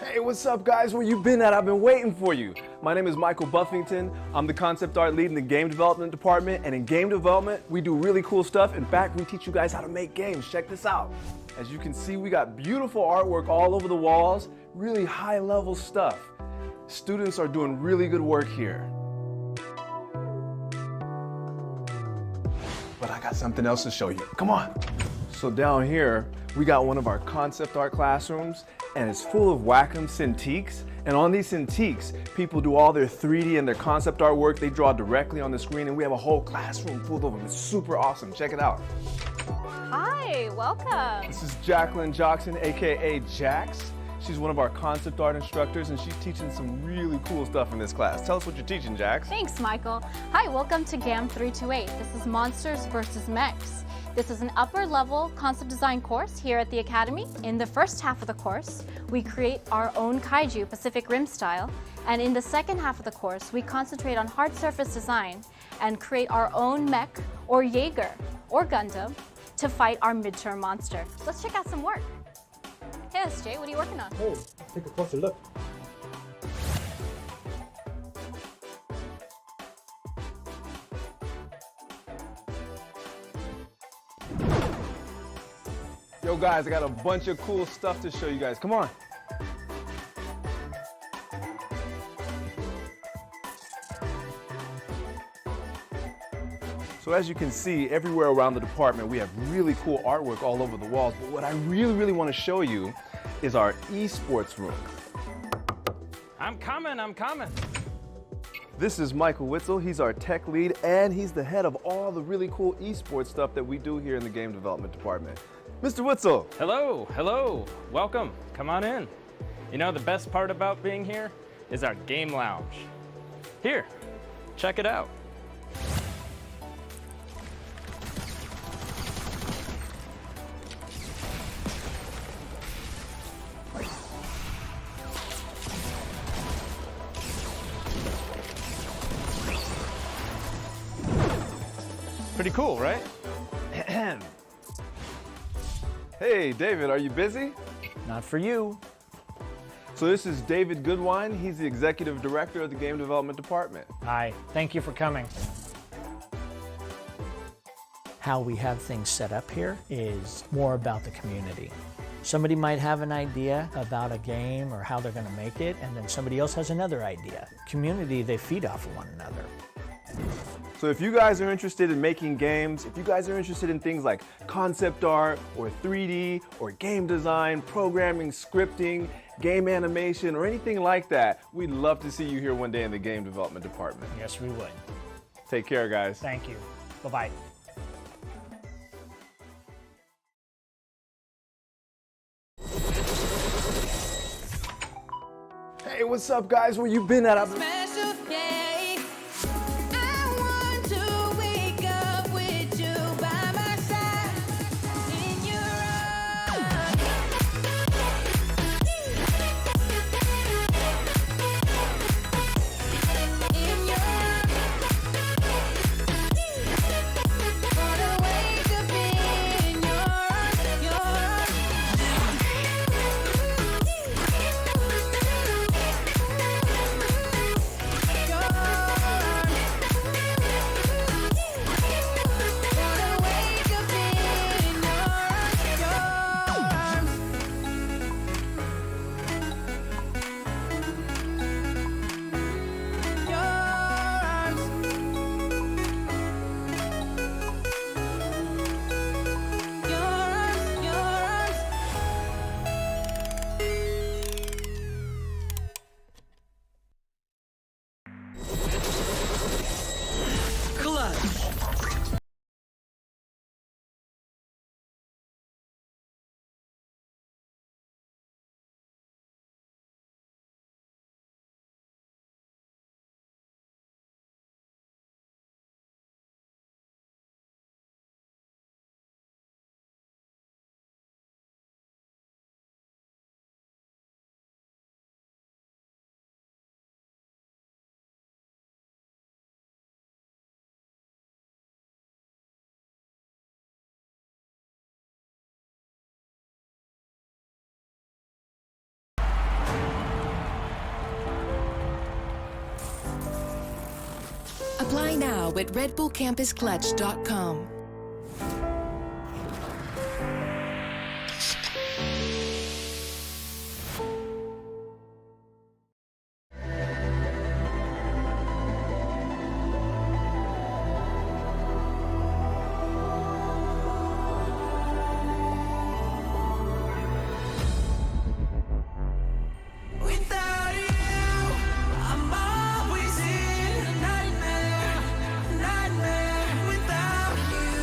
Hey, what's up guys? Where you been at? I've been waiting for you. My name is Michael Buffington. I'm the concept art lead in the game development department, and in game development, we do really cool stuff. In fact, we teach you guys how to make games. Check this out. As you can see, we got beautiful artwork all over the walls, really high level stuff. Students are doing really good work here. But I got something else to show you. Come on. So down here, we got one of our concept art classrooms, and it's full of Wacom Cintiqs. And on these Cintiqs, people do all their 3D and their concept artwork. They draw directly on the screen, and we have a whole classroom full of them. It's super awesome. Check it out. Hi, welcome. This is Jacqueline Jockson, aka Jax. She's one of our concept art instructors, and she's teaching some really cool stuff in this class. Tell us what you're teaching, Jax. Thanks, Michael. Hi, welcome to GAM 328. This is Monsters vs. Mechs. This is an upper level concept design course here at the Academy. In the first half of the course, we create our own kaiju Pacific Rim style. And in the second half of the course, we concentrate on hard surface design and create our own mech or Jaeger or Gundam to fight our midterm monster. Let's check out some work. Hey, SJ, what are you working on? Hey, take a closer look. Yo guys, I got a bunch of cool stuff to show you guys. Come on. So as you can see, everywhere around the department, we have really cool artwork all over the walls. But what I really want to show you is our esports room. I'm coming. This is Michael Witzel. He's our tech lead, and he's the head of all the really cool esports stuff that we do here in the game development department. Mr. Witzel. Hello. Welcome. Come on in. You know, the best part about being here is our game lounge. Here, check it out. Pretty cool, right? Hey, David, are you busy? Not for you. So this is David Goodwine. He's the executive director of the game development department. Hi, thank you for coming. How we have things set up here is more about the community. Somebody might have an idea about a game or how they're going to make it, and then somebody else has another idea. Community, they feed off of one another. So if you guys are interested in making games, if you guys are interested in things like concept art or 3D or game design, programming, scripting, game animation, or anything like that, we'd love to see you here one day in the game development department. Yes, we would. Take care, guys. Thank you. Bye-bye. Hey, what's up, guys? Where you been at? Apply now at redbullcampusclutch.com. Without you, I'm always in a nightmare, nightmare. Without you,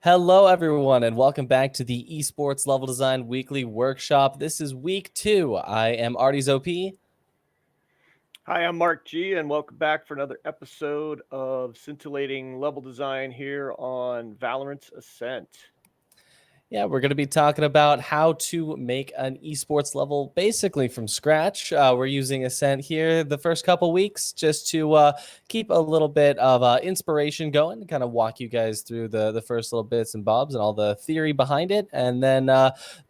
Hello, everyone, and welcome back to the Esports Level Design Weekly Workshop. This is week 2. I am ArdysOp. Hi, I'm Mark G, and welcome back for another episode of Scintillating Level Design here on Valorant's Ascent. Yeah, we're going to be talking about how to make an esports level basically from scratch. We're using Ascent here the first couple weeks just to keep a little bit of inspiration going, to kind of walk you guys through the first little bits and bobs and all the theory behind it. And then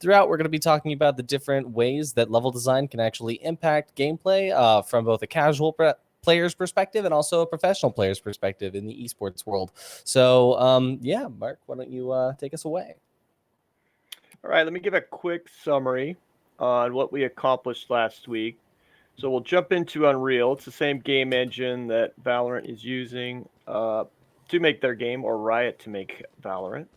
throughout, we're going to be talking about the different ways that level design can actually impact gameplay from both a casual player's perspective and also a professional player's perspective in the esports world. So, yeah, Mark, why don't you take us away? All right, let me give a quick summary on what we accomplished last week. So we'll jump into Unreal. It's the same game engine that Valorant is using to make their game, or Riot to make Valorant.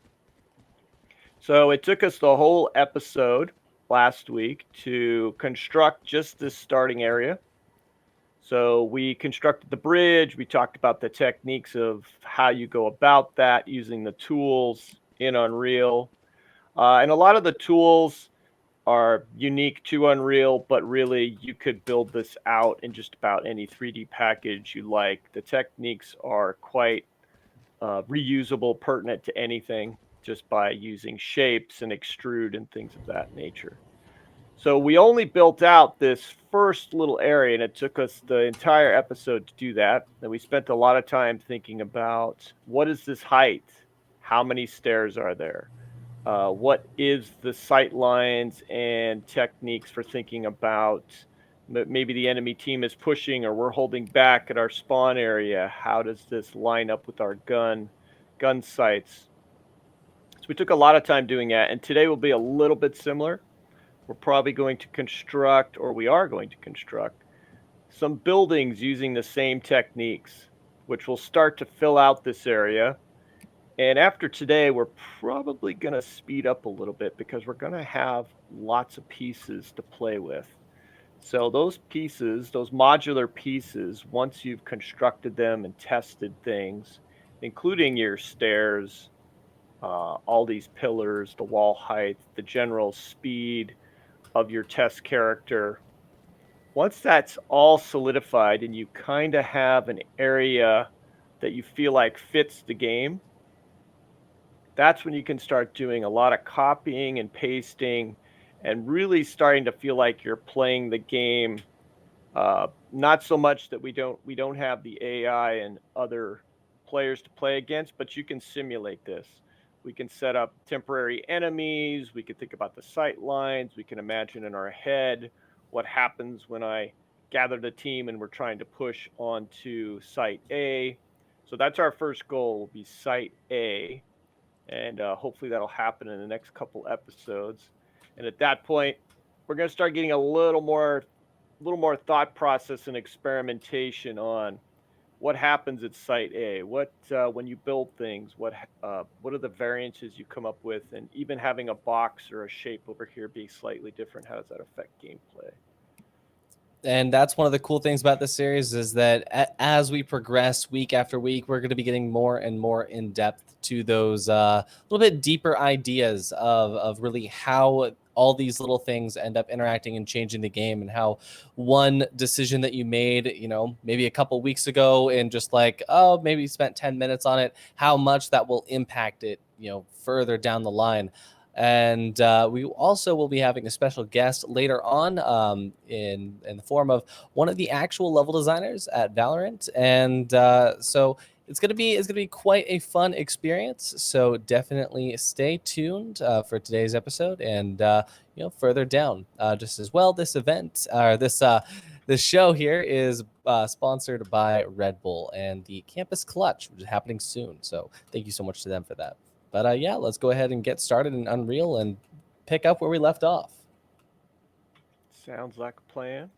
So it took us the whole episode last week to construct just this starting area. So we constructed the bridge. We talked about the techniques of how you go about that using the tools in Unreal. And a lot of the tools are unique to Unreal, but really you could build this out in just about any 3D package you like. The techniques are quite reusable, pertinent to anything, just by using shapes and extrude and things of that nature. So we only built out this first little area, and it took us the entire episode to do that. And we spent a lot of time thinking about, what is this height? How many stairs are there? What is the sight lines and techniques for thinking about maybe the enemy team is pushing or we're holding back at our spawn area? How does this line up with our gun sights? So we took a lot of time doing that, and today will be a little bit similar. We're probably going to construct, or we are going to construct, some buildings using the same techniques, which will start to fill out this area. And after today, we're probably going to speed up a little bit because we're going to have lots of pieces to play with. So those pieces, those modular pieces, once you've constructed them and tested things, including your stairs, all these pillars, the wall height, the general speed of your test character, once that's all solidified and you kind of have an area that you feel like fits the game, that's when you can start doing a lot of copying and pasting and really starting to feel like you're playing the game. Not so much that we don't have the AI and other players to play against, but you can simulate this. We can set up temporary enemies. We can think about the sight lines. We can imagine in our head what happens when I gather the team and we're trying to push onto site A. So that's our first goal, will be site A. And hopefully that'll happen in the next couple episodes. And at that point, we're going to start getting a little more thought process and experimentation on what happens at site A. What when you build things, what are the variances you come up with, and even having a box or a shape over here be slightly different, how does that affect gameplay? And that's one of the cool things about this series is that as we progress week after week, we're going to be getting more and more in depth to those little bit deeper ideas of really how all these little things end up interacting and changing the game, and how one decision that you made, maybe a couple weeks ago and just like, oh, maybe you spent 10 minutes on it, how much that will impact it, further down the line. And we also will be having a special guest later on in the form of one of the actual level designers at Valorant. And so it's gonna be quite a fun experience. So definitely stay tuned for today's episode. And further down, just as well, this event or this show here is sponsored by Red Bull and the Campus Clutch, which is happening soon. So thank you so much to them for that. But yeah, let's go ahead and get started in Unreal and pick up where we left off. Sounds like a plan.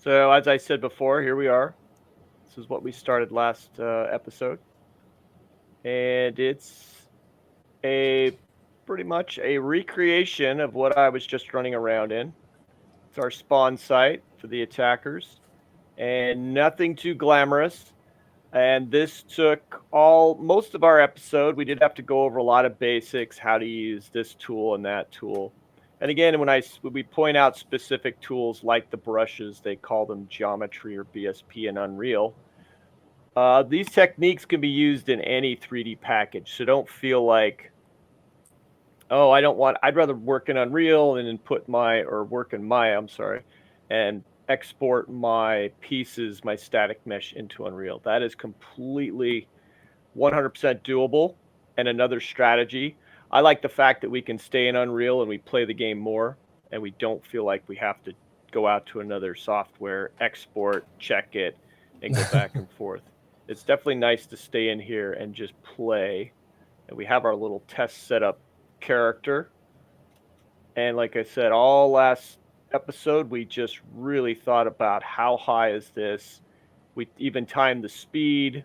So as I said before, here we are. This is what we started last episode. And it's pretty much a recreation of what I was just running around in. It's our spawn site for the attackers. And nothing too glamorous. And this took most of our episode. We did have to go over a lot of basics, how to use this tool and that tool. And again, when we point out specific tools like the brushes, they call them geometry or BSP in Unreal. These techniques can be used in any 3D package. So don't feel like, oh, I'd rather work in Unreal and then work in Maya, I'm sorry, and export my pieces, my static mesh into Unreal. That is completely 100% doable. And another strategy, I like the fact that we can stay in Unreal and we play the game more, and we don't feel like we have to go out to another software, export, check it, and go back and forth. It's definitely nice to stay in here and just play. And we have our little test setup character. And like I said, all last episode, we just really thought about how high is this. We even timed the speed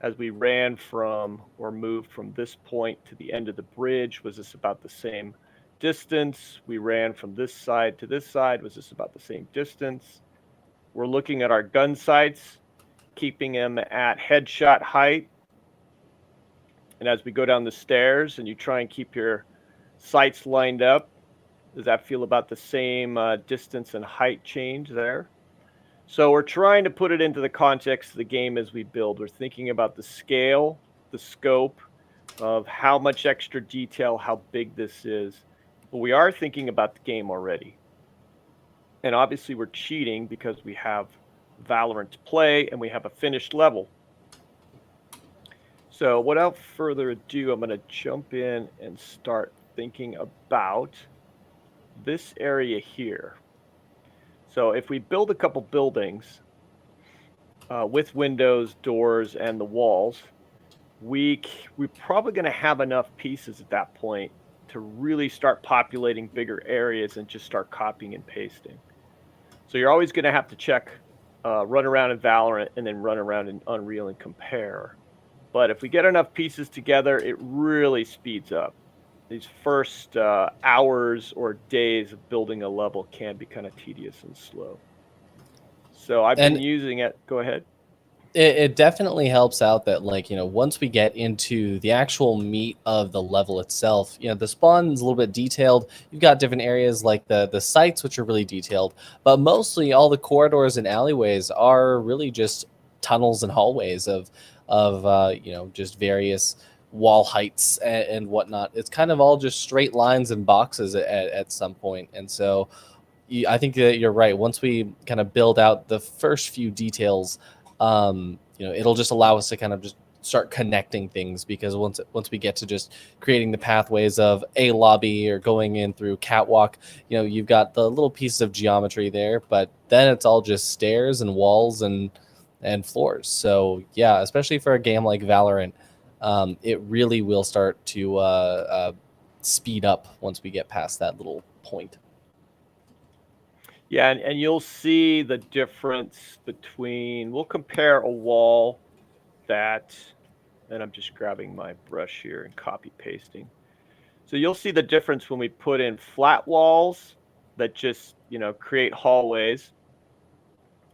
as we ran from or moved from this point to the end of the bridge. Was this about the same distance? We ran from this side to this side. Was this about the same distance? We're looking at our gun sights, keeping them at headshot height. And as we go down the stairs and you try and keep your sights lined up, does that feel about the same distance and height change there? So we're trying to put it into the context of the game as we build. We're thinking about the scale, the scope of how much extra detail, how big this is. But we are thinking about the game already. And obviously we're cheating because we have Valorant to play and we have a finished level. So without further ado, I'm going to jump in and start thinking about this area here. So if we build a couple buildings with windows, doors, and the walls, we're probably going to have enough pieces at that point to really start populating bigger areas and just start copying and pasting. So you're always going to have to check, run around in Valorant and then run around in Unreal and compare. But if we get enough pieces together, it really speeds up. These first hours or days of building a level can be kind of tedious and slow. So I've been using it. Go ahead. It definitely helps out that, like, once we get into the actual meat of the level itself, the spawn's a little bit detailed. You've got different areas like the sites, which are really detailed, but mostly all the corridors and alleyways are really just tunnels and hallways of just various wall heights and whatnot. It's kind of all just straight lines and boxes at some point. And so I think that you're right. Once we kind of build out the first few details, it'll just allow us to kind of just start connecting things, because once we get to just creating the pathways of a lobby or going in through catwalk, you've got the little pieces of geometry there, but then it's all just stairs and walls and floors. So yeah, especially for a game like Valorant, it really will start to speed up once we get past that little point. Yeah, and you'll see the difference between, we'll compare a wall that, and I'm just grabbing my brush here and copy pasting. So you'll see the difference when we put in flat walls that just, create hallways,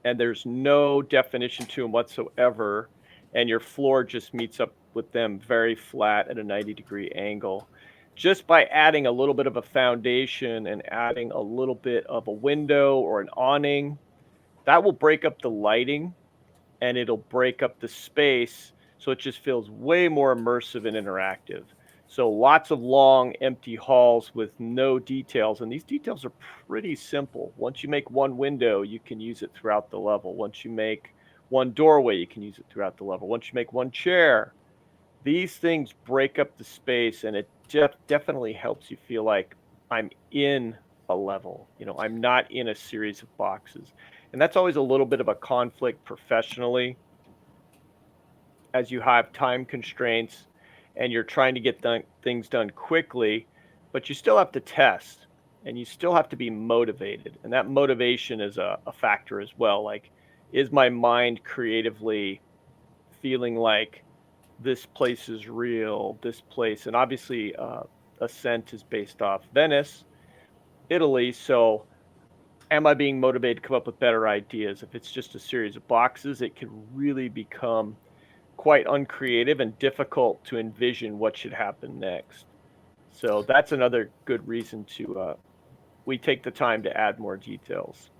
and there's no definition to them whatsoever, and your floor just meets up with them very flat at a 90-degree angle. Just by adding a little bit of a foundation and adding a little bit of a window or an awning, that will break up the lighting and it'll break up the space, so it just feels way more immersive and interactive. So lots of long empty halls with no details, and these details are pretty simple. Once you make one window, you can use it throughout the level. Once you make one doorway, you can use it throughout the level. Once you make one chair, these things break up the space, and it definitely helps you feel like I'm in a level. I'm not in a series of boxes. And that's always a little bit of a conflict professionally, as you have time constraints and you're trying to get things done quickly, but you still have to test and you still have to be motivated. And that motivation is a factor as well. Like, is my mind creatively feeling like this place is real, this place, and obviously Ascent is based off Venice, Italy, so am I being motivated to come up with better ideas? If it's just a series of boxes, it can really become quite uncreative and difficult to envision what should happen next. So that's another good reason to we take the time to add more details.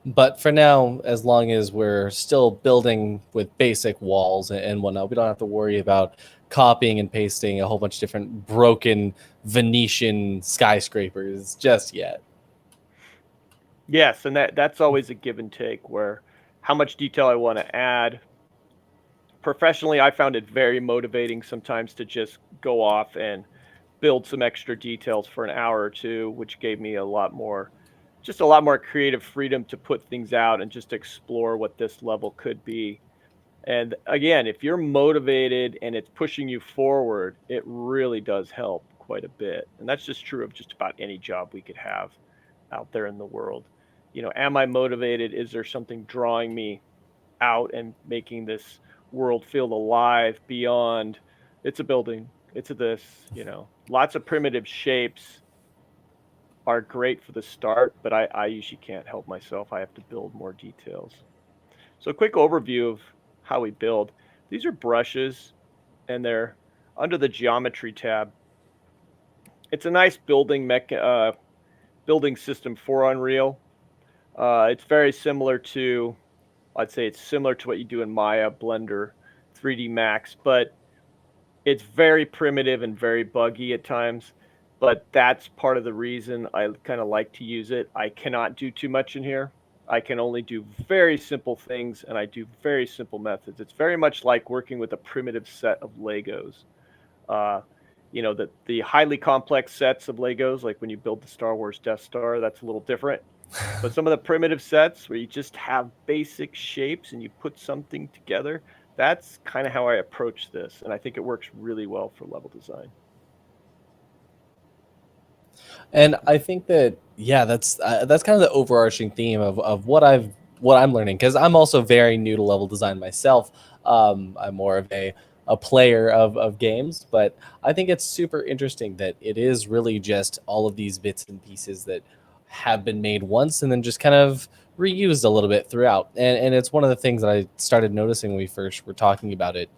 But for now, as long as we're still building with basic walls and whatnot, we don't have to worry about copying and pasting a whole bunch of different broken Venetian skyscrapers just yet. Yes, and that's always a give and take where how much detail I want to add. Professionally, I found it very motivating sometimes to just go off and build some extra details for an hour or two, which gave me a lot more creative freedom to put things out and just explore what this level could be. And again, if you're motivated and it's pushing you forward, it really does help quite a bit. And that's just true of just about any job we could have out there in the world. Am I motivated? Is there something drawing me out and making this world feel alive beyond it's a building, it's a this, lots of primitive shapes are great for the start, but I usually can't help myself. I have to build more details. So a quick overview of how we build. These are brushes and they're under the geometry tab. It's a nice building system for Unreal. It's very similar to, I'd say it's similar to what you do in Maya, Blender, 3D Max, but it's very primitive and very buggy at times. But that's part of the reason I kind of like to use it. I cannot do too much in here. I can only do very simple things, and I do very simple methods. It's very much like working with a primitive set of Legos. The highly complex sets of Legos, like when you build the Star Wars Death Star, that's a little different. But some of the primitive sets where you just have basic shapes and you put something together, that's kind of how I approach this. And I think it works really well for level design. And I think that that's kind of the overarching theme of what I'm learning, because I'm also very new to level design myself. I'm more of a player of games, but I think it's super interesting that it is really just all of these bits and pieces that have been made once and then just kind of reused a little bit throughout. And it's one of the things that I started noticing when we first were talking about it.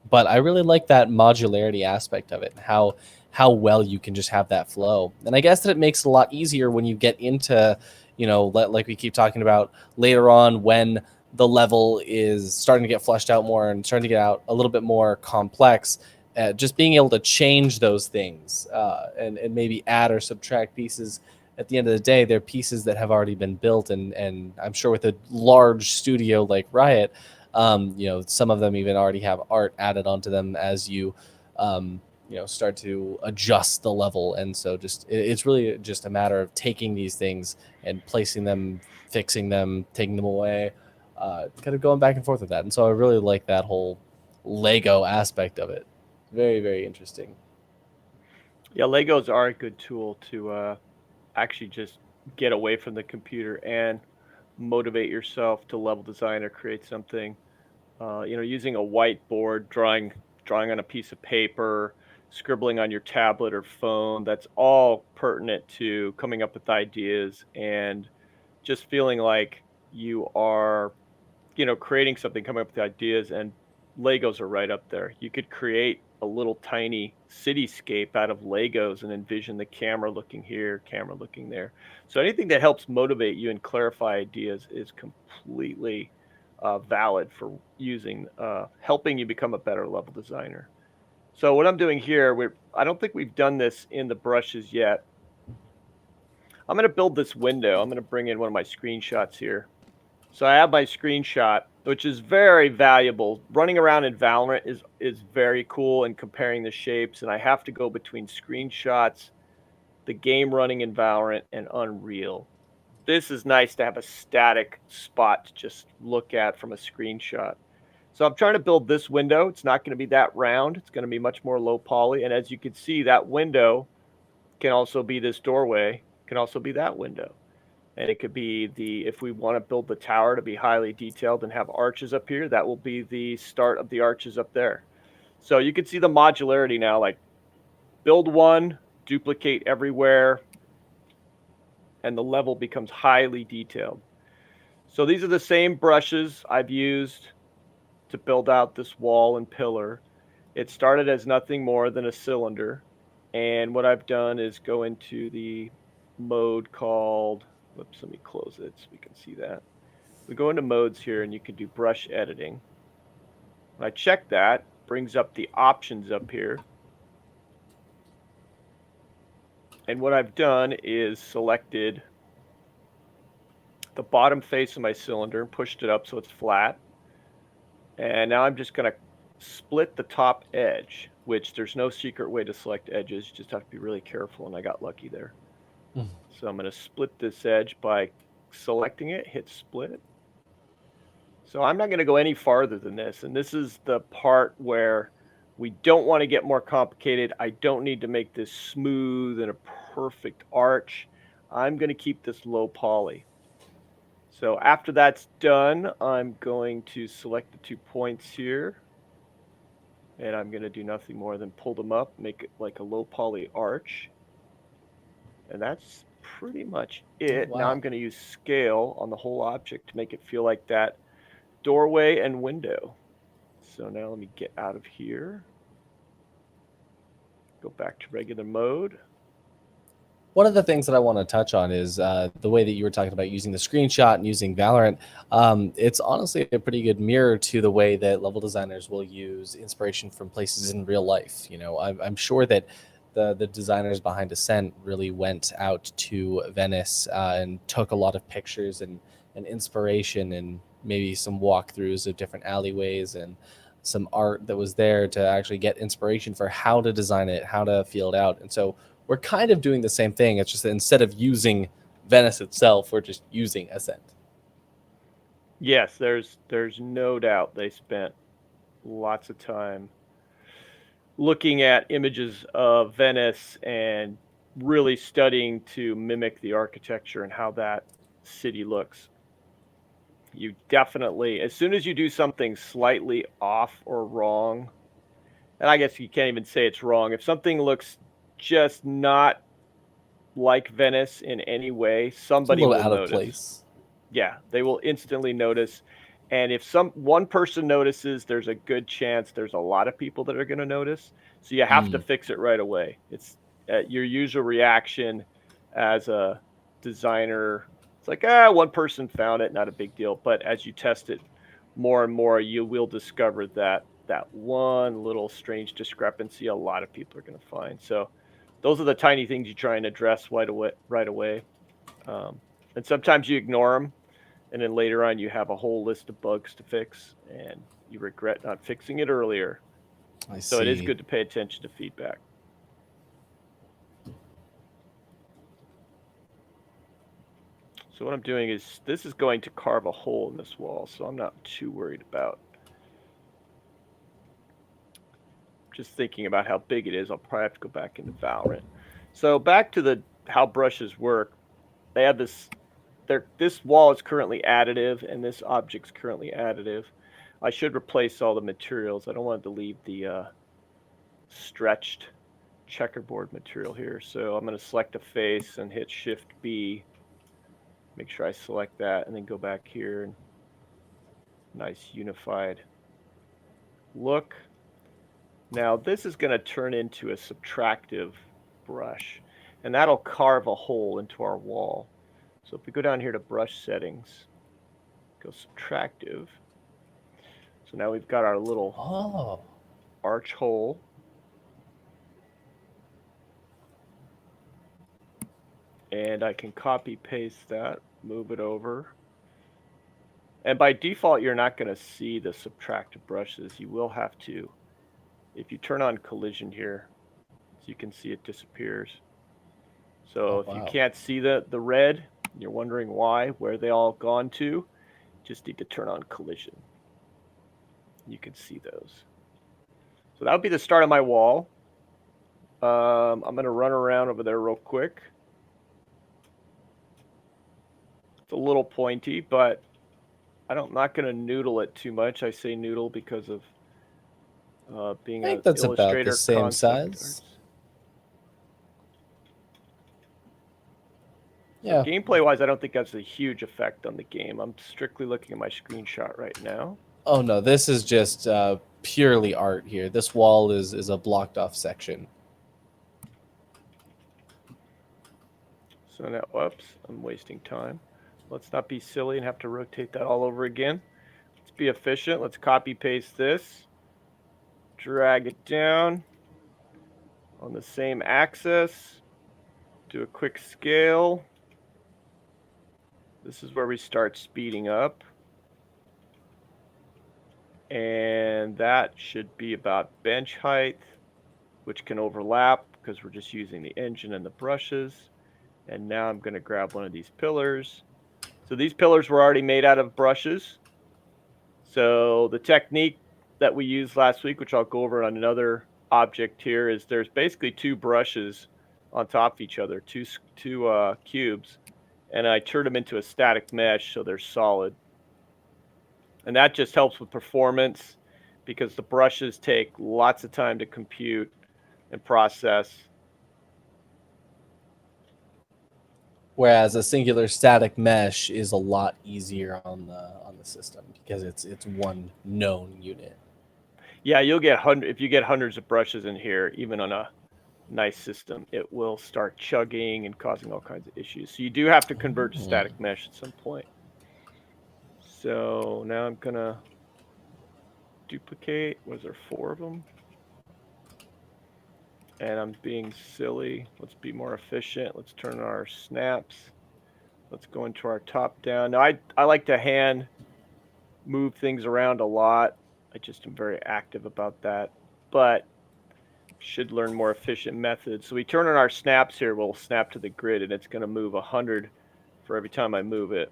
But I really like that modularity aspect of it, how well you can just have that flow. And I guess that it makes it a lot easier when you get into, like we keep talking about later on, when the level is starting to get fleshed out more and starting to get out a little bit more complex, just being able to change those things and maybe add or subtract pieces. At the end of the day, they're pieces that have already been built. And I'm sure with a large studio like Riot, some of them even already have art added onto them as you start to adjust the level. And so it's really just a matter of taking these things and placing them, fixing them, taking them away, kind of going back and forth with that. And so I really like that whole Lego aspect of it. Very, very interesting. Yeah, Legos are a good tool to actually just get away from the computer and motivate yourself to level design or create something. Using a whiteboard, drawing on a piece of paper, scribbling on your tablet or phone, that's all pertinent to coming up with ideas and just feeling like you are, creating something, coming up with ideas, and Legos are right up there. You could create a little tiny cityscape out of Legos and envision the camera looking here, camera looking there. So anything that helps motivate you and clarify ideas is completely valid for helping you become a better level designer. So what I'm doing here, I don't think we've done this in the brushes yet. I'm going to build this window. I'm going to bring in one of my screenshots here. So I have my screenshot, which is very valuable. Running around in Valorant is very cool and comparing the shapes. And I have to go between screenshots, the game running in Valorant, and Unreal. This is nice to have a static spot to just look at from a screenshot. So I'm trying to build this window. It's not going to be that round. It's going to be much more low poly. And as you can see, that window can also be this doorway, can also be that window. And it could be if we want to build the tower to be highly detailed and have arches up here, that will be the start of the arches up there. So you can see the modularity now, like build one, duplicate everywhere, and the level becomes highly detailed. So these are the same brushes I've used to build out this wall and pillar. It started as nothing more than a cylinder. And what I've done is go into the mode called, whoops, let me close it so we can see that. We go into modes here and you can do brush editing. When I check that, brings up the options up here. And what I've done is selected the bottom face of my cylinder and pushed it up so it's flat. And now I'm just going to split the top edge, which there's no secret way to select edges. You just have to be really careful, and I got lucky there. So I'm going to split this edge by selecting it, hit split. So I'm not going to go any farther than this, and this is the part where we don't want to get more complicated. I don't need to make this smooth and a perfect arch. I'm going to keep this low poly. So after that's done, I'm going to select the 2 points here. And I'm going to do nothing more than pull them up, make it like a low poly arch. And that's pretty much it. Wow. Now I'm going to use scale on the whole object to make it feel like that doorway and window. So now let me get out of here. Go back to regular mode. One of the things that I want to touch on is the way that you were talking about using the screenshot and using Valorant. It's honestly a pretty good mirror to the way that level designers will use inspiration from places in real life. You know, I'm sure that the designers behind Ascent really went out to Venice and took a lot of pictures and inspiration and maybe some walkthroughs of different alleyways and some art that was there to actually get inspiration for how to design it, how to feel it out. And so we're kind of doing the same thing. It's just that instead of using Venice itself, we're just using Ascent. Yes, there's no doubt they spent lots of time looking at images of Venice and really studying to mimic the architecture and how that city looks. You definitely, as soon as you do something slightly off or wrong, and I guess you can't even say it's wrong, if something looks just not like Venice in any way, somebody will out of notice. place. Yeah, they will instantly notice. And if one person notices, there's a good chance there's a lot of people that are going to notice. So you have to fix it right away. It's your usual reaction as a designer. It's like, one person found it, not a big deal. But as you test it more and more, you will discover that one little strange discrepancy a lot of people are going to find. So those are the tiny things you try and address right away. And sometimes you ignore them, and then later on you have a whole list of bugs to fix, and you regret not fixing it earlier. So it is good to pay attention to feedback. So what I'm doing is, this is going to carve a hole in this wall, so I'm not too worried about just thinking about how big it is. I'll probably have to go back into Valorant. So back to how brushes work. They have this wall is currently additive, and this object's currently additive. I should replace all the materials. I don't want to leave the stretched checkerboard material here. So I'm going to select a face and hit Shift B. Make sure I select that, and then go back here. And nice unified look. Now this is going to turn into a subtractive brush, and that'll carve a hole into our wall. So if we go down here to brush settings, go subtractive. So now we've got our little arch hole. And I can copy paste that, move it over. And by default, you're not going to see the subtractive brushes. You will have to, if you turn on collision here, so you can see it disappears. So if you can't see the red, you're wondering why, where they all gone to, just need to turn on collision. You can see those. So that would be the start of my wall. I'm going to run around over there real quick. It's a little pointy, but I'm not going to noodle it too much. I say noodle because of being an that's illustrator. about the same size. Arts. Yeah. So gameplay-wise, I don't think that's a huge effect on the game. I'm strictly looking at my screenshot right now. Oh no, this is just purely art here. This wall is a blocked off section. So now, whoops, I'm wasting time. Let's not be silly and have to rotate that all over again. Let's be efficient. Let's copy paste this. Drag it down on the same axis. Do a quick scale. This is where we start speeding up. And that should be about bench height, which can overlap because we're just using the engine and the brushes. And now I'm going to grab one of these pillars. So these pillars were already made out of brushes. So the technique that we used last week, which I'll go over on another object here, is there's basically two brushes on top of each other, two cubes, and I turned them into a static mesh so they're solid. And that just helps with performance because the brushes take lots of time to compute and process. Whereas a singular static mesh is a lot easier on the system because it's one known unit. Yeah, you'll get if you get hundreds of brushes in here, even on a nice system, it will start chugging and causing all kinds of issues. So you do have to convert to static mesh at some point. So now I'm gonna duplicate. Was there 4 of them? And I'm being silly. Let's be more efficient. Let's turn on our snaps. Let's go into our top down. Now I like to hand move things around a lot. I just am very active about that, but should learn more efficient methods. So we turn on our snaps here. We'll snap to the grid, and it's going to move 100 for every time I move it.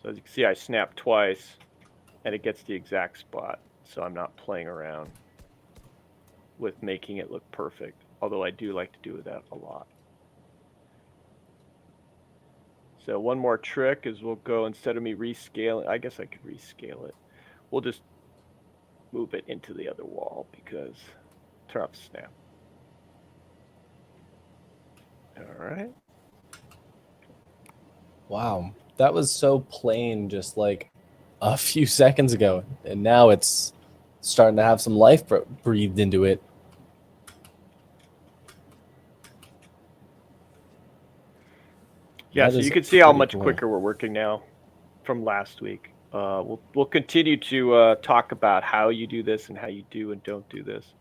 So as you can see, I snap twice, and it gets the exact spot. So I'm not playing around with making it look perfect, although I do like to do that a lot. So one more trick is we'll go, instead of me rescaling, I guess I could rescale it. We'll just move it into the other wall because turn off the snap. All right. Wow, that was so plain just like a few seconds ago, and now it's starting to have some life breathed into it. Yeah, That so is you can see how pretty much cool. quicker we're working now from last week. We'll continue to talk about how you do this and how you do and don't do this.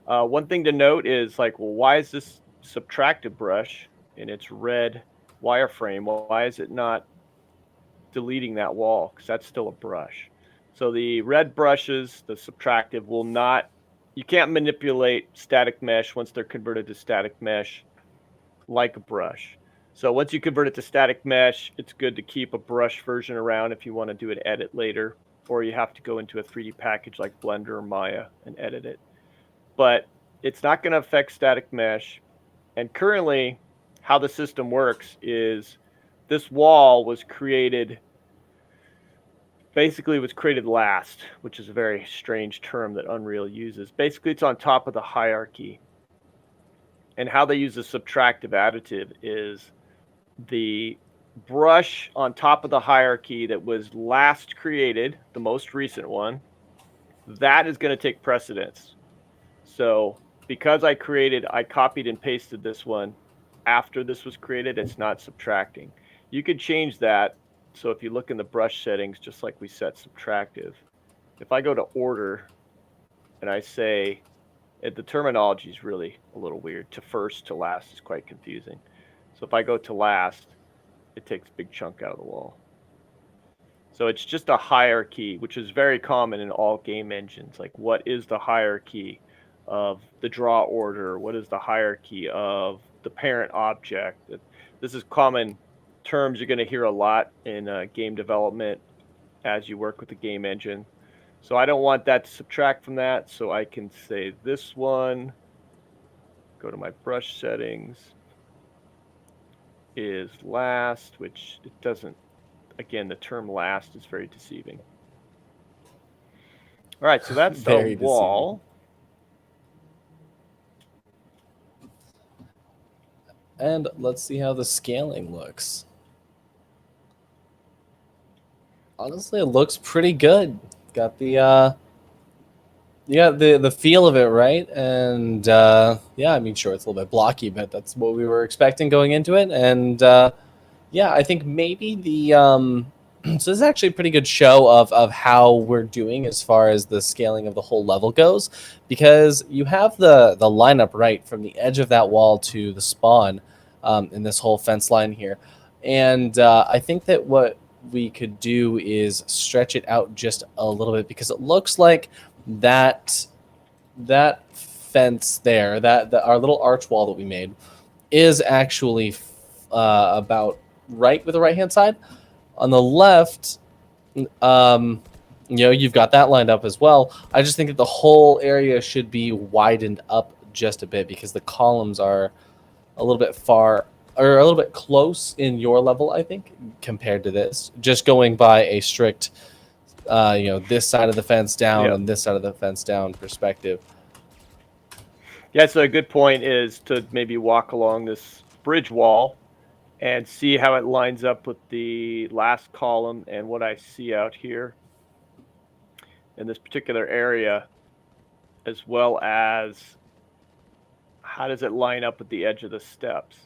One thing to note is like, well, why is this subtractive brush in its red wireframe? Well, why is it not deleting that wall? Because that's still a brush. So the red brushes, the subtractive, will not, you can't manipulate static mesh once they're converted to static mesh like a brush. So once you convert it to static mesh, it's good to keep a brush version around if you want to do an edit later, or you have to go into a 3D package like Blender or Maya and edit it. But it's not going to affect static mesh. And currently, how the system works is this wall was created, basically was created last, which is a very strange term that Unreal uses. Basically, it's on top of the hierarchy. And how they use the subtractive additive is the brush on top of the hierarchy that was last created, the most recent one, that is going to take precedence. So because I copied and pasted this one after this was created, it's not subtracting. You could change that. So if you look in the brush settings, just like we set subtractive, if I go to order and I say, the terminology is really a little weird. To first, to last is quite confusing. So if I go to last, it takes a big chunk out of the wall. So it's just a hierarchy, which is very common in all game engines. Like, what is the hierarchy of the draw order? What is the hierarchy of the parent object? This is common terms you're going to hear a lot in game development as you work with the game engine. So I don't want that to subtract from that. So I can say this one, go to my brush settings, is last, which it doesn't, again, the term last is very deceiving. All right, so that's the wall. And let's see how the scaling looks. Honestly, it looks pretty good. Got the the feel of it right, and yeah, I mean, sure, it's a little bit blocky, but that's what we were expecting going into it, and yeah, I think maybe the so this is actually a pretty good show of how we're doing as far as the scaling of the whole level goes, because you have the lineup right from the edge of that wall to the spawn in this whole fence line here, and I think that what we could do is stretch it out just a little bit, because it looks like that fence there, that our little arch wall that we made, is actually about right with the right hand side. On the left, you've got that lined up as well. I just think that the whole area should be widened up just a bit, because the columns are a little bit far, or a little bit close in your level, I think, compared to this. Just going by a strict, this side of the fence down and this side of the fence down perspective. Yeah, so a good point is to maybe walk along this bridge wall and see how it lines up with the last column and what I see out here in this particular area, as well as how does it line up with the edge of the steps.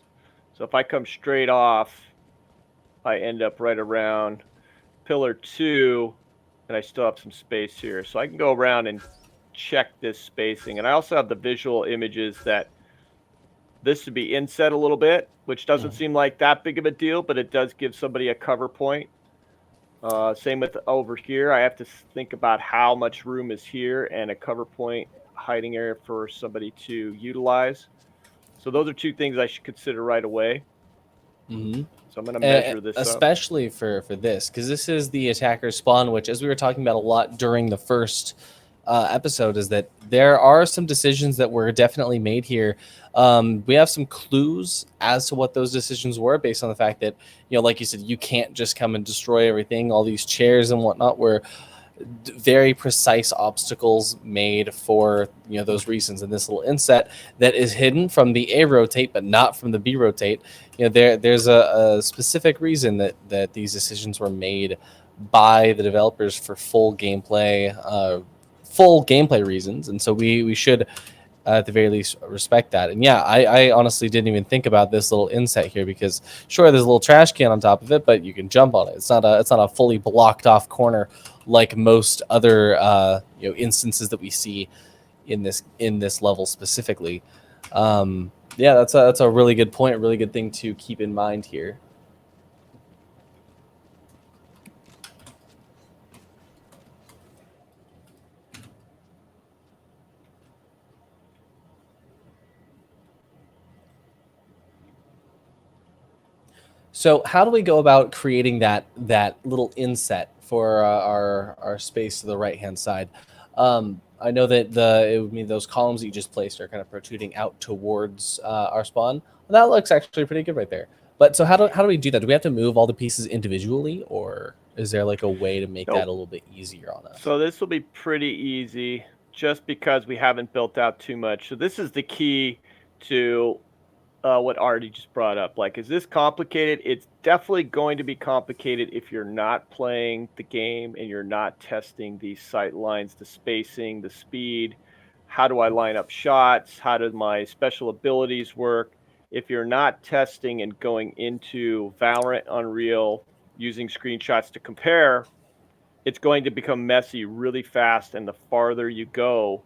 So if I come straight off, I end up right around pillar 2, and I still have some space here. So I can go around and check this spacing. And I also have the visual images that this would be inset a little bit, which doesn't seem like that big of a deal, but it does give somebody a cover point. Same with over here. I have to think about how much room is here and a cover point hiding area for somebody to utilize. So those are two things I should consider right away. Mm-hmm. So I'm going to measure this especially up. for this, because this is the attacker spawn, which, as we were talking about a lot during the first episode, is that there are some decisions that were definitely made here. We have some clues as to what those decisions were, based on the fact that, like you said, you can't just come and destroy everything. All these chairs and whatnot were very precise obstacles made for those reasons. And this little inset that is hidden from the A rotate but not from the B rotate, there's a specific reason that these decisions were made by the developers for full gameplay reasons, and so we should at the very least respect that. And yeah, I honestly didn't even think about this little inset here, because sure, there's a little trash can on top of it, but you can jump on it. It's not a fully blocked off corner like most other instances that we see in this level specifically. Yeah, that's a really good point, a really good thing to keep in mind here. So how do we go about creating that little inset for our space to the right hand side? I know that it would mean those columns that you just placed are kind of protruding out towards our spawn. Well, that looks actually pretty good right there. But so how do we do that? Do we have to move all the pieces individually, or is there like a way to make that a little bit easier on us? So this will be pretty easy, just because we haven't built out too much. So this is the key to what Artie just brought up. Like, is this complicated? It's definitely going to be complicated if you're not playing the game and you're not testing the sight lines, the spacing, the speed. How do I line up shots? How do my special abilities work? If you're not testing and going into Valorant, Unreal, using screenshots to compare, it's going to become messy really fast. And the farther you go,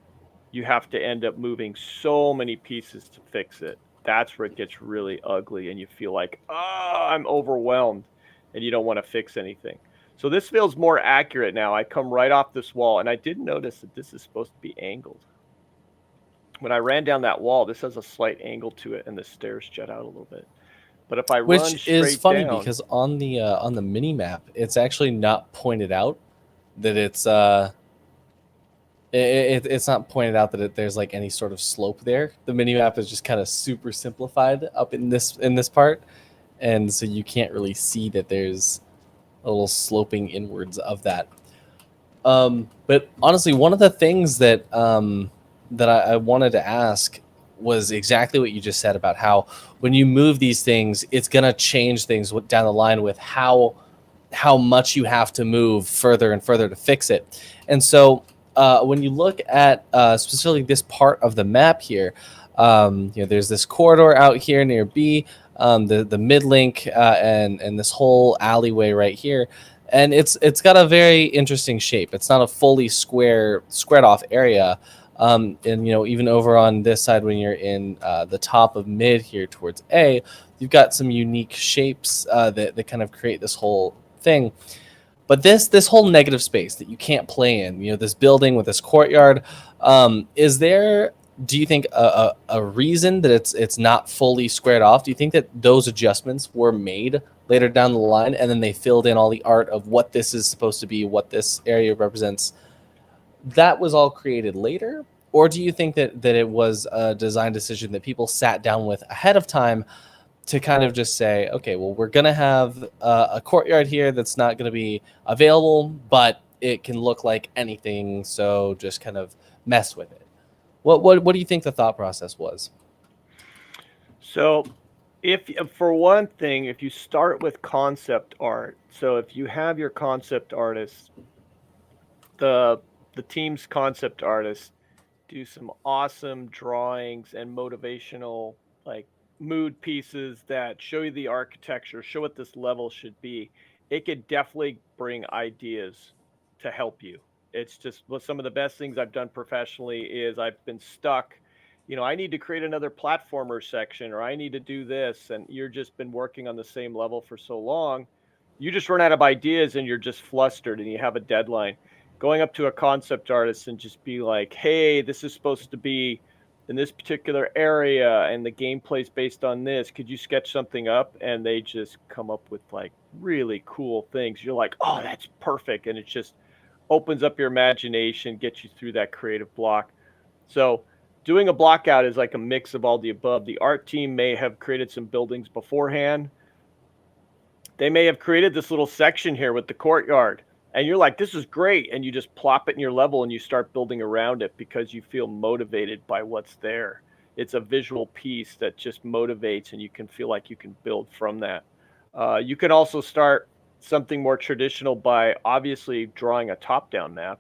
you have to end up moving so many pieces to fix it. That's where it gets really ugly, and you feel like, oh, I'm overwhelmed, and you don't want to fix anything. So this feels more accurate now. I come right off this wall, and I did notice that this is supposed to be angled. When I ran down that wall, this has a slight angle to it, and the stairs jut out a little bit. But if I run straight down... Which is funny, because on the mini map, it's actually not pointed out that it's it's not pointed out that there's like any sort of slope there. The mini map is just kind of super simplified up in this part, and so you can't really see that there's a little sloping inwards of that. But honestly, one of the things that I wanted to ask was exactly what you just said about how when you move these things, it's gonna change things down the line with how how much you have to move further and further to fix it. And so when you look at specifically this part of the map here, there's this corridor out here near B, the mid link, and this whole alleyway right here, and it's got a very interesting shape. It's not a fully squared off area. And even over on this side, when you're in the top of mid here towards A, you've got some unique shapes that kind of create this whole thing. But this whole negative space that you can't play in, this building with this courtyard, is there, do you think, a reason that it's not fully squared off? Do you think that those adjustments were made later down the line, and then they filled in all the art of what this is supposed to be, what this area represents? That was all created later? Or do you think that it was a design decision that people sat down with ahead of time to kind of just say, okay, well, we're going to have a courtyard here that's not going to be available, but it can look like anything, so just kind of mess with it? What do you think the thought process was? So, for one thing, if you start with concept art, so if you have your concept artist, the team's concept artist do some awesome drawings and motivational, like, mood pieces that show you the architecture, show what this level should be, it could definitely bring ideas to help you. It's just some of the best things I've done professionally is I've been stuck. I need to create another platformer section, or I need to do this, and you're just been working on the same level for so long, you just run out of ideas and you're just flustered and you have a deadline. Going up to a concept artist and just be like, hey, this is supposed to be in this particular area and the gameplay's based on this. Could you sketch something up? And they just come up with like really cool things. You're like, oh, that's perfect. And it just opens up your imagination, gets you through that creative block. So doing a block out is like a mix of all the above. The art team may have created some buildings beforehand. They may have created this little section here with the courtyard, and you're like, this is great. And you just plop it in your level and you start building around it because you feel motivated by what's there. It's a visual piece that just motivates, and you can feel like you can build from that. You can also start something more traditional by obviously drawing a top-down map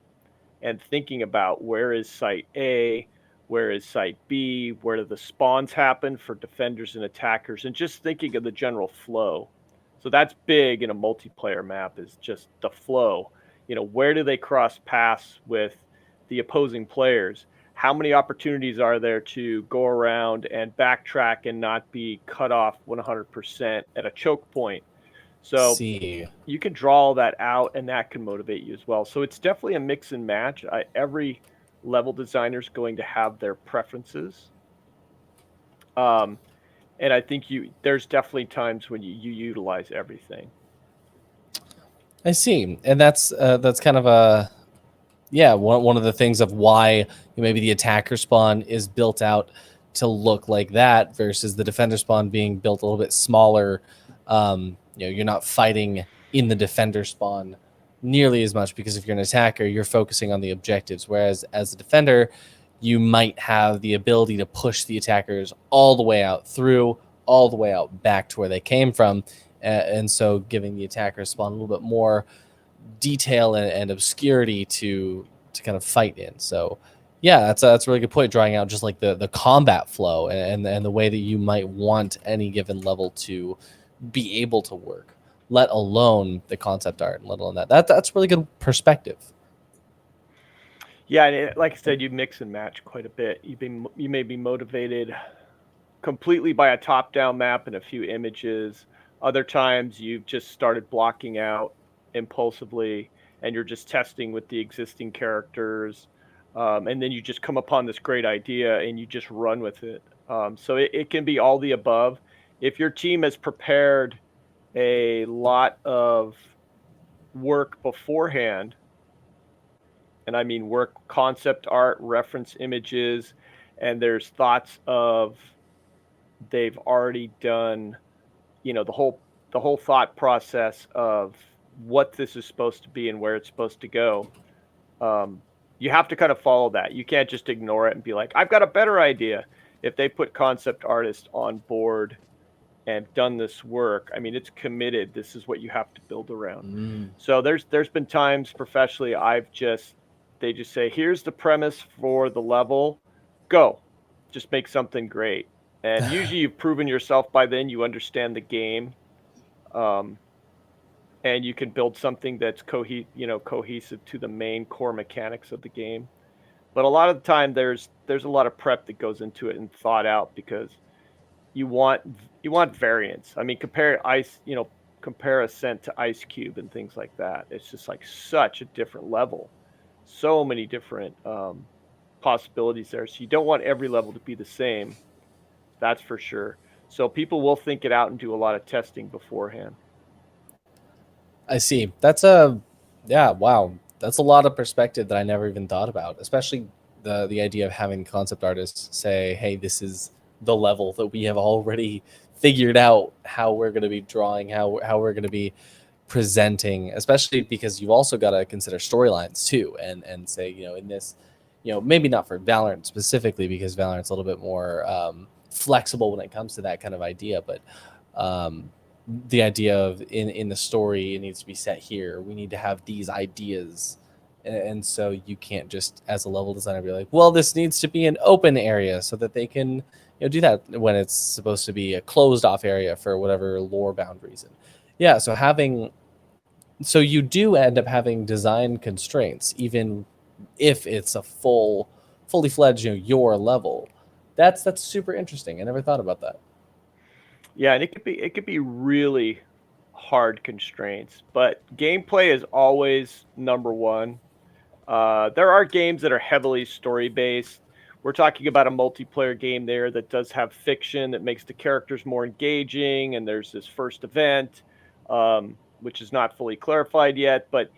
and thinking about where is site A, where is site B, where do the spawns happen for defenders and attackers, and just thinking of the general flow. So that's big in a multiplayer map, is just the flow. Where do they cross paths with the opposing players? How many opportunities are there to go around and backtrack and not be cut off 100% at a choke point? So you can draw all that out, and that can motivate you as well. So it's definitely a mix and match. Every level designer is going to have their preferences. And I think there's definitely times when you utilize everything. I see. And that's kind of one of the things of why maybe the attacker spawn is built out to look like that versus the defender spawn being built a little bit smaller. You're not fighting in the defender spawn nearly as much, because if you're an attacker, you're focusing on the objectives, whereas as a defender, you might have the ability to push the attackers all the way out through, all the way out back to where they came from, and so giving the attacker spawn a little bit more detail and obscurity to kind of fight in. So yeah, that's a really good point, drawing out just like the combat flow and the way that you might want any given level to be able to work, let alone the concept art, let alone that's really good perspective. Yeah, and like I said, you mix and match quite a bit. You may be motivated completely by a top-down map and a few images. Other times you've just started blocking out impulsively, and you're just testing with the existing characters, and then you just come upon this great idea and you just run with it. So it can be all the above. If your team has prepared a lot of work beforehand, and I mean work, concept art, reference images, and there's thoughts of they've already done, the whole thought process of what this is supposed to be and where it's supposed to go. You have to kind of follow that. You can't just ignore it and be like, I've got a better idea. If they put concept artists on board, and done this work, I mean, it's committed. This is what you have to build around. Mm. So there's been times professionally they just say, here's the premise for the level, go, just make something great. And usually you've proven yourself by then, you understand the game, and you can build something that's cohesive to the main core mechanics of the game. But a lot of the time there's a lot of prep that goes into it and thought out, because you want variance. I mean, compare Ascent to Ice Cube and things like that. It's just like such a different level. So many different possibilities there. So you don't want every level to be the same. That's for sure. So people will think it out and do a lot of testing beforehand. I see. Wow. That's a lot of perspective that I never even thought about, especially the idea of having concept artists say, hey, this is the level that we have already figured out how we're going to be drawing, how we're going to be presenting, especially because you also got to consider storylines too, and say, in this, maybe not for Valorant specifically, because Valorant's a little bit more flexible when it comes to that kind of idea, but the idea of in the story, it needs to be set here. We need to have these ideas. And so you can't just, as a level designer, be like, well, this needs to be an open area so that they can do that when it's supposed to be a closed off area for whatever lore bound reason. Yeah, so you do end up having design constraints, even if it's a fully fledged, your level. That's super interesting. I never thought about that. Yeah, and it could be really hard constraints, but gameplay is always number one. There are games that are heavily story based. We're talking about a multiplayer game there that does have fiction that makes the characters more engaging, and there's this first event, which is not fully clarified yet, but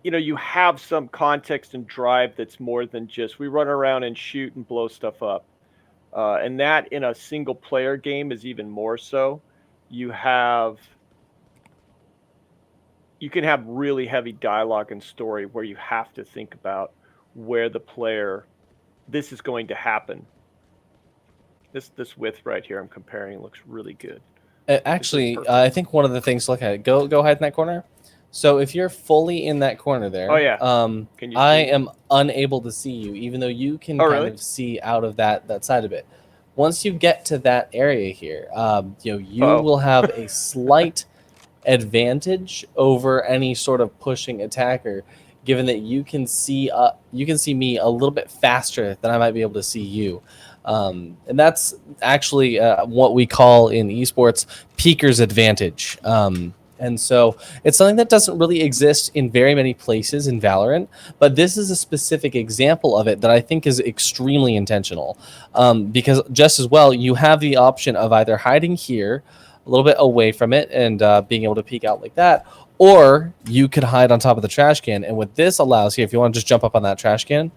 you have some context and drive that's more than just we run around and shoot and blow stuff up. And that in a single player game is even more so. You can have really heavy dialogue and story where you have to think about where this is going to happen. This width right here I'm comparing looks really good. Actually, I think one of the things to look at, go hide in that corner. So if you're fully in that corner there, oh yeah, I am unable to see you, even though you can kind of see out of that side of it. Once you get to that area here, you will have a slight advantage over any sort of pushing attacker, given that you can see me a little bit faster than I might be able to see you. And that's actually what we call in esports peeker's advantage. And so it's something that doesn't really exist in very many places in Valorant, but this is a specific example of it that I think is extremely intentional, because just as well, you have the option of either hiding here a little bit away from it and being able to peek out like that, or you could hide on top of the trash can. And what this allows here, if you want to just jump up on that trash can,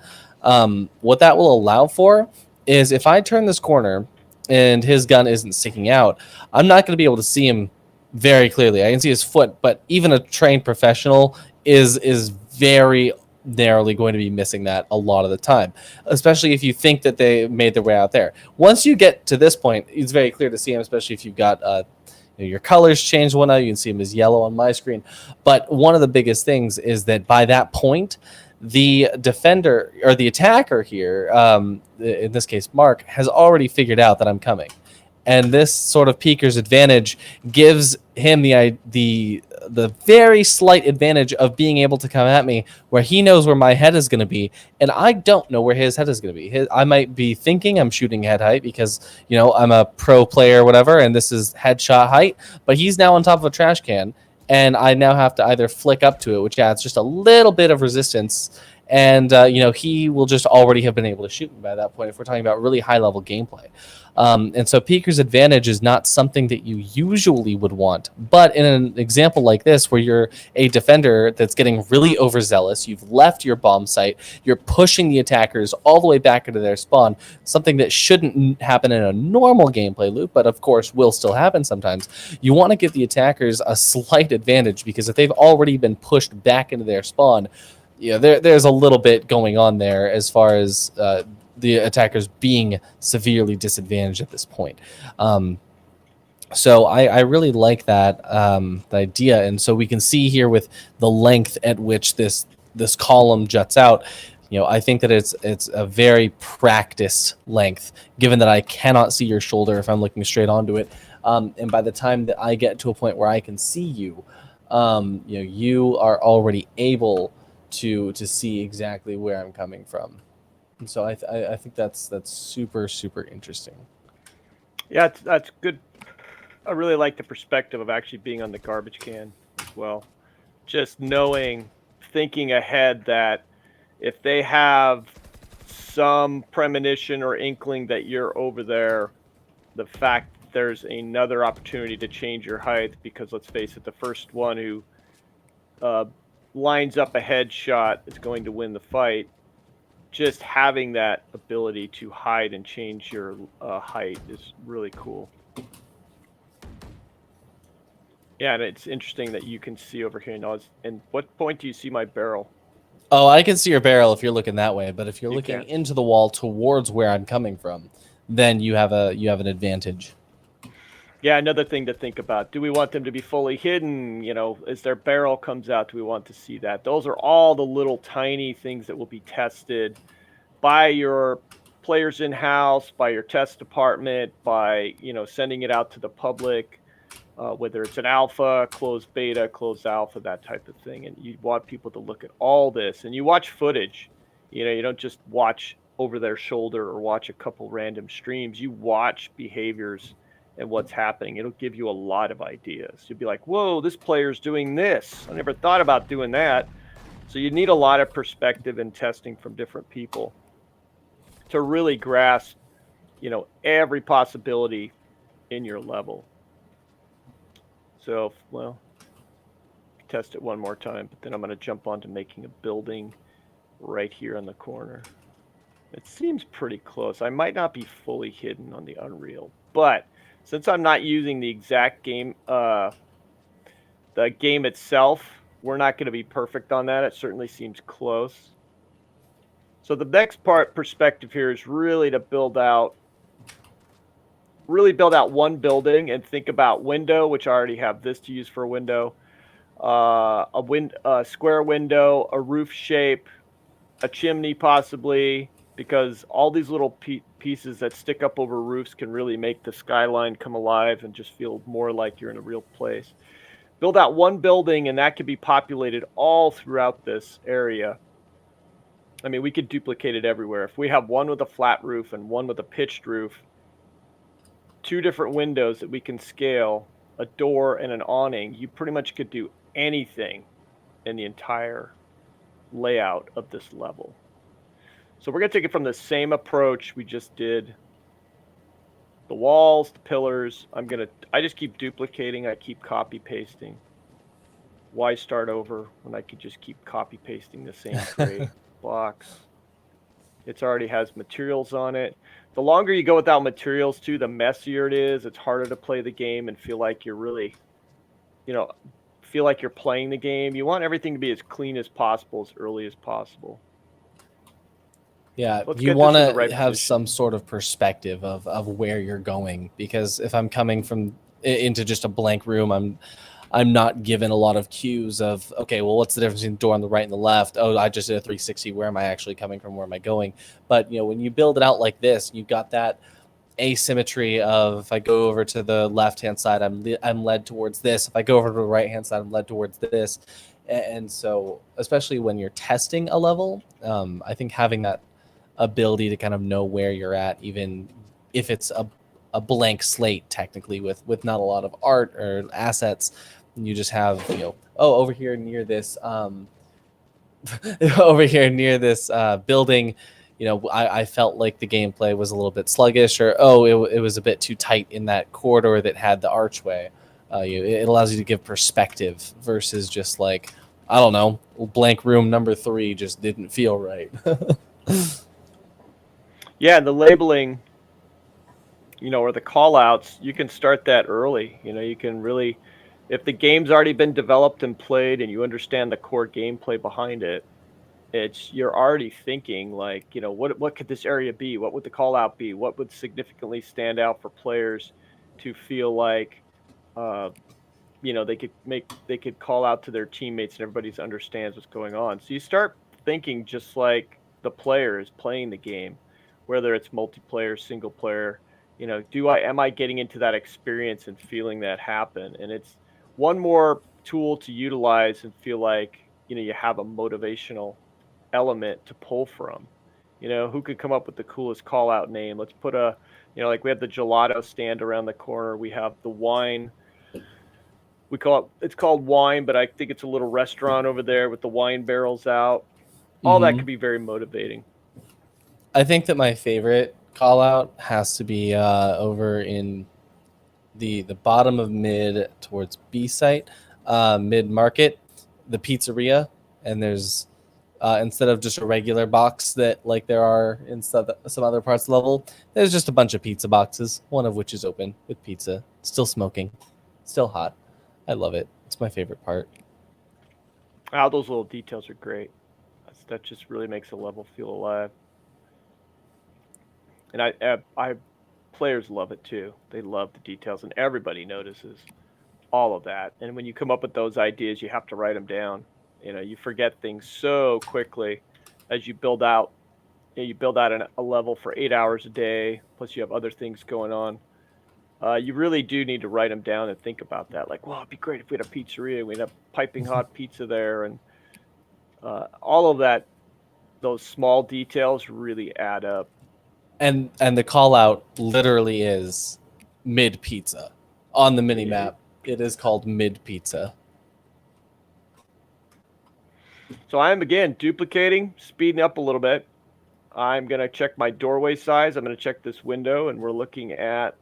what that will allow for is if I turn this corner and his gun isn't sticking out, I'm not going to be able to see him very clearly. I can see his foot, but even a trained professional is very narrowly going to be missing that a lot of the time, especially if you think that they made their way out there. Once you get to this point, it's very clear to see him, especially if you've got your colors changed one out. You can see him as yellow on my screen. But one of the biggest things is that by that point, the defender or the attacker here, in this case Mark, has already figured out that I'm coming. And this sort of peeker's advantage gives him the very slight advantage of being able to come at me where he knows where my head is going to be, and I don't know where his head is going to be. I might be thinking I'm shooting head height because, I'm a pro player or whatever, and this is headshot height, but he's now on top of a trash can, and I now have to either flick up to it, which adds just a little bit of resistance, and he will just already have been able to shoot me by that point if we're talking about really high-level gameplay. And so peeker's advantage is not something that you usually would want. But in an example like this, where you're a defender that's getting really overzealous, you've left your bomb site, you're pushing the attackers all the way back into their spawn, something that shouldn't happen in a normal gameplay loop, but of course will still happen sometimes. You want to give the attackers a slight advantage, because if they've already been pushed back into their spawn, there's a little bit going on there as far as the attackers being severely disadvantaged at this point. So I really like that the idea, and so we can see here with the length at which this column juts out. I think that it's a very practiced length, given that I cannot see your shoulder if I'm looking straight onto it. And by the time that I get to a point where I can see you, you are already able to see exactly where I'm coming from. And so I think that's super super interesting. Yeah, that's good. I really like the perspective of actually being on the garbage can as well. Just knowing, thinking ahead that if they have some premonition or inkling that you're over there, the fact that there's another opportunity to change your height, because let's face it, the first one who lines up a headshot is going to win the fight. Just having that ability to hide and change your height is really cool. Yeah, and it's interesting that you can see over here now. And what point do you see my barrel? Oh, I can see your barrel if you're looking that way, but if you're You looking can't. into the wall towards where I'm coming from, then you have an advantage. Yeah, another thing to think about. Do we want them to be fully hidden? As their barrel comes out, do we want to see that? Those are all the little tiny things that will be tested by your players in-house, by your test department, by, sending it out to the public, whether it's an alpha, closed beta, closed alpha, that type of thing. And you want people to look at all this, and you watch footage. You don't just watch over their shoulder or watch a couple random streams. You watch behaviors and what's happening. It'll give you a lot of ideas. You'll be like, whoa, this player's doing this. I never thought about doing that. So you need a lot of perspective and testing from different people to really grasp, every possibility in your level. So, well, test it one more time, but then I'm going to jump on to making a building right here on the corner. It seems pretty close. I might not be fully hidden on the Unreal, but since I'm not using the exact game, the game itself, we're not going to be perfect on that. It certainly seems close. So the next perspective here is really to build out one building and think about window, which I already have this to use for a window, a square window, a roof shape, a chimney possibly, because all these little pieces that stick up over roofs can really make the skyline come alive and just feel more like you're in a real place. Build out one building, and that could be populated all throughout this area. I mean, we could duplicate it everywhere. If we have one with a flat roof and one with a pitched roof, two different windows that we can scale, a door and an awning, you pretty much could do anything in the entire layout of this level. So we're going to take it from the same approach we just did. The walls, the pillars, I just keep duplicating, I keep copy pasting. Why start over when I could just keep copy pasting the same gray blocks? It already has materials on it. The longer you go without materials too, the messier it is. It's harder to play the game and feel like you're really, feel like you're playing the game. You want everything to be as clean as possible, as early as possible. Yeah, Let's you get want this in the to right have position. some sort of perspective of where you're going, because if I'm coming from into just a blank room, I'm not given a lot of cues of, okay, well, what's the difference between the door on the right and the left? Oh, I just did a 360. Where am I actually coming from? Where am I going? But when you build it out like this, you've got that asymmetry of, if I go over to the left hand side, I'm led towards this. If I go over to the right hand side, I'm led towards this. And so, especially when you're testing a level, I think having that ability to kind of know where you're at, even if it's a blank slate technically with not a lot of art or assets, you just have over here near this over here near this building, I felt like the gameplay was a little bit sluggish, or it was a bit too tight in that corridor that had the archway. It allows you to give perspective versus just like, I don't know, blank room number 3 just didn't feel right. Yeah, the labeling, or the call outs, you can start that early. You can really, if the game's already been developed and played and you understand the core gameplay behind it, you're already thinking like, what could this area be? What would the call out be? What would significantly stand out for players? to feel like, they could call out to their teammates and everybody understands what's going on. So you start thinking just like the player is playing the game, whether it's multiplayer, single player. Am I getting into that experience and feeling that happen? And it's one more tool to utilize and feel like you have a motivational element to pull from. Who could come up with the coolest call out name? Let's put like we have the gelato stand around the corner. We have the wine. It's called wine, but I think it's a little restaurant over there with the wine barrels out. All that could be very motivating. I think that my favorite call out has to be over in the bottom of mid towards B site, mid market, the pizzeria, and there's instead of just a regular box that like there are in some other parts of the level, there's just a bunch of pizza boxes, one of which is open with pizza, still smoking, still hot. I love it. It's my favorite part. Wow, those little details are great. That just really makes a level feel alive. And I players love it too. They love the details, and everybody notices all of that. And when you come up with those ideas, you have to write them down. You forget things so quickly as you build out. You build out a level for 8 hours a day, plus you have other things going on. You really do need to write them down and think about that. Like, well, it'd be great if we had a pizzeria, we'd have piping hot pizza there, and all of that. Those small details really add up. And the call out literally is mid pizza on the mini map. It is called mid pizza. So I am again duplicating, speeding up a little bit. I'm going to check my doorway size. I'm going to check this window, and we're looking at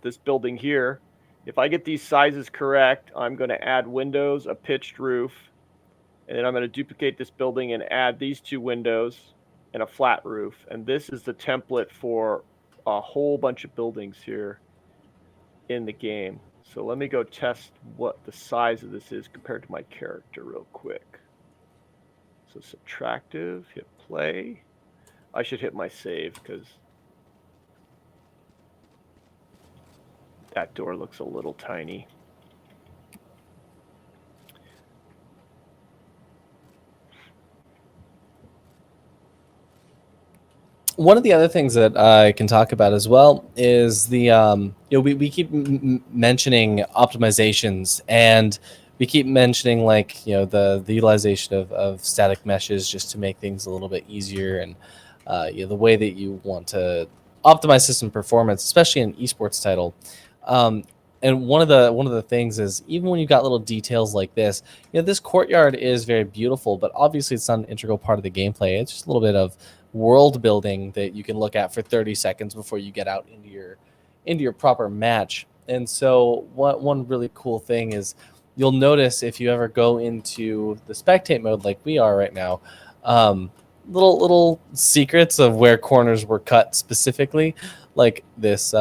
this building here. If I get these sizes correct, I'm going to add windows, a pitched roof, and then I'm going to duplicate this building and add these two windows and a flat roof. And this is the template for a whole bunch of buildings here in the game. So let me go test what the size of this is compared to my character real quick. So subtractive, hit play. I should hit my save because that door looks a little tiny. One of the other things that I can talk about as well is the we keep mentioning optimizations, and we keep mentioning like the utilization of static meshes just to make things a little bit easier, and the way that you want to optimize system performance, especially in an esports title. And one of the things is, even when you've got little details like this, this courtyard is very beautiful, but obviously it's not an integral part of the gameplay. It's just a little bit of world building that you can look at for 30 seconds before you get out into your proper match. And so one really cool thing is, you'll notice if you ever go into the spectate mode like we are right now, little secrets of where corners were cut specifically, like this.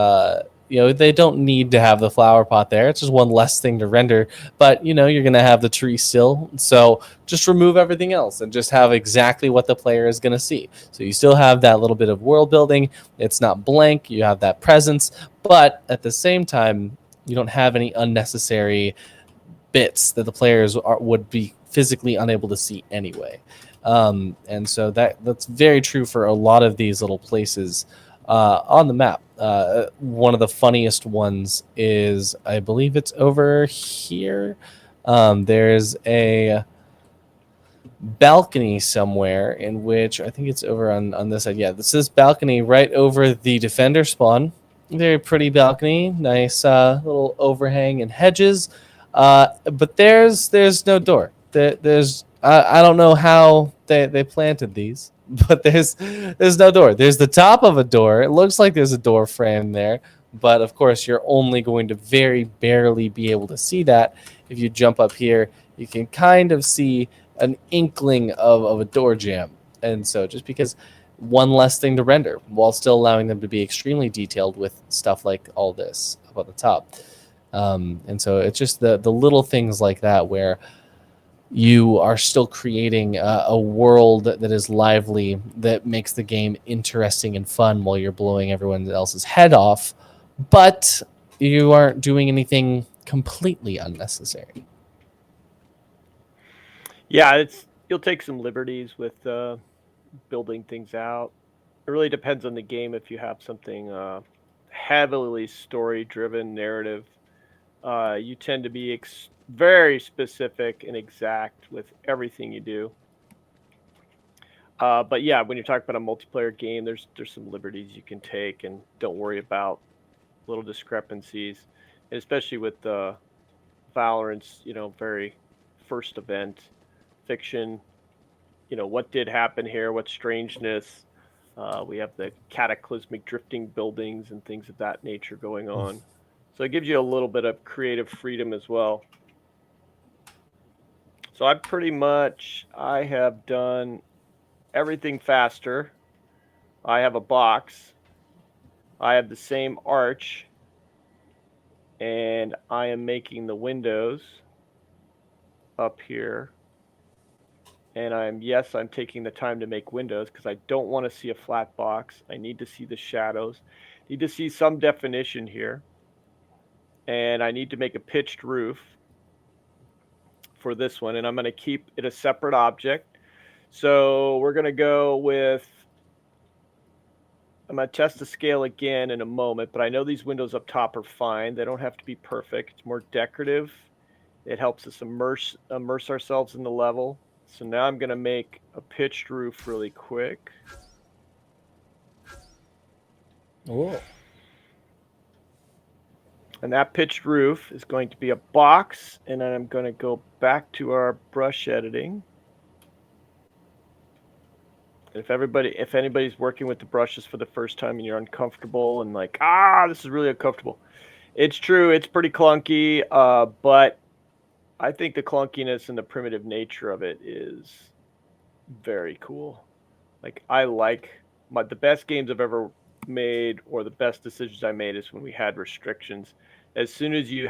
They don't need to have the flower pot there. It's just one less thing to render, but you're going to have the tree still. So just remove everything else and just have exactly what the player is going to see. So you still have that little bit of world building. It's not blank. You have that presence, but at the same time, you don't have any unnecessary bits that the players would be physically unable to see anyway. And so that's very true for a lot of these little places on the map. One of the funniest ones is, I believe it's over here. There's a balcony somewhere in which, I think it's over on this side. Yeah, this is balcony right over the defender spawn. Very pretty balcony, nice little overhang and hedges. But there's no door. There's I don't know how they planted these, but there's no door. There's the top of a door. It looks like there's a door frame there, but of course you're only going to very barely be able to see that. If you jump up here, you can kind of see an inkling of a door jamb. And so just because one less thing to render while still allowing them to be extremely detailed with stuff like all this up on the top. And so it's just the little things like that where you are still creating a world that is lively, that makes the game interesting and fun while you're blowing everyone else's head off. But you aren't doing anything completely unnecessary. Yeah, you'll take some liberties with building things out. It really depends on the game. If you have something heavily story-driven narrative, you tend to be very specific and exact with everything you do. But yeah, when you're talking about a multiplayer game, there's some liberties you can take, and don't worry about little discrepancies, and especially with Valorant's very first event, fiction. What did happen here? What strangeness? We have the cataclysmic drifting buildings and things of that nature going on. So it gives you a little bit of creative freedom as well. So I have done everything faster. I have a box. I have the same arch. And I am making the windows up here. And I'm taking the time to make windows because I don't want to see a flat box. I need to see the shadows. Need to see some definition here. And I need to make a pitched roof for this one. And I'm going to keep it a separate object. So we're going to go with, I'm going to test the scale again in a moment, but I know these windows up top are fine. They don't have to be perfect. It's more decorative. It helps us immerse ourselves in the level. So now I'm going to make a pitched roof really quick. Oh. And that pitched roof is going to be a box. And then I'm going to go back to our brush editing. And if anybody's working with the brushes for the first time and you're uncomfortable and like, this is really uncomfortable. It's true. It's pretty clunky. But I think the clunkiness and the primitive nature of it is very cool. Like the best games I've ever made, or the best decisions I made, is when we had restrictions. As soon as you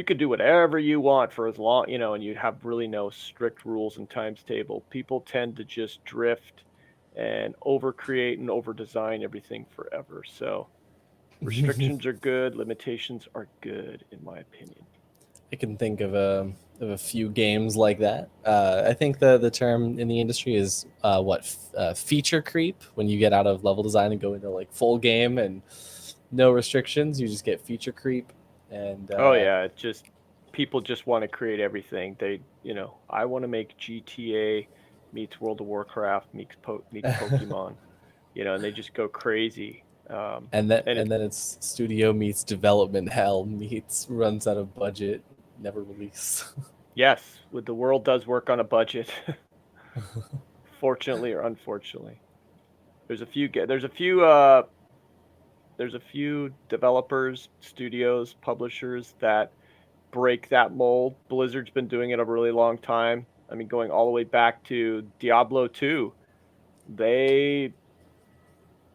could do whatever you want for as long, and you have really no strict rules and times table. People tend to just drift and overcreate and overdesign everything forever. So restrictions are good. Limitations are good, in my opinion. I can think of a few games like that. I think the term in the industry is feature creep. When you get out of level design and go into like full game and no restrictions, you just get feature creep. And people just want to create everything. I want to make GTA meets World of Warcraft meets Pokemon, and they just go crazy. And then it's studio meets development hell meets runs out of budget, never release. Yes, the world does work on a budget. Fortunately or unfortunately. There's a few developers, studios, publishers that break that mold. Blizzard's been doing it a really long time. I mean, going all the way back to Diablo 2. They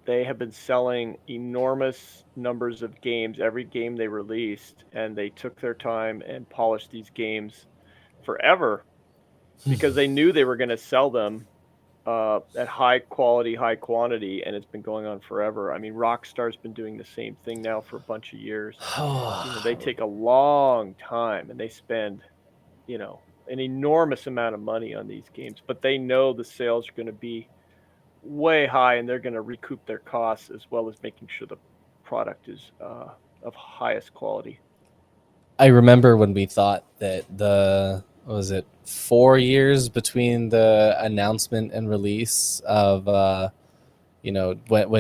have been selling enormous numbers of games every game they released, and they took their time and polished these games forever because they knew they were going to sell them at high quality, high quantity, and it's been going on forever. I mean, Rockstar's been doing the same thing now for a bunch of years. They take a long time, and they spend, an enormous amount of money on these games, but they know the sales are going to be way high, and they're going to recoup their costs as well as making sure the product is of highest quality. I remember when we thought that 4 years between the announcement and release of when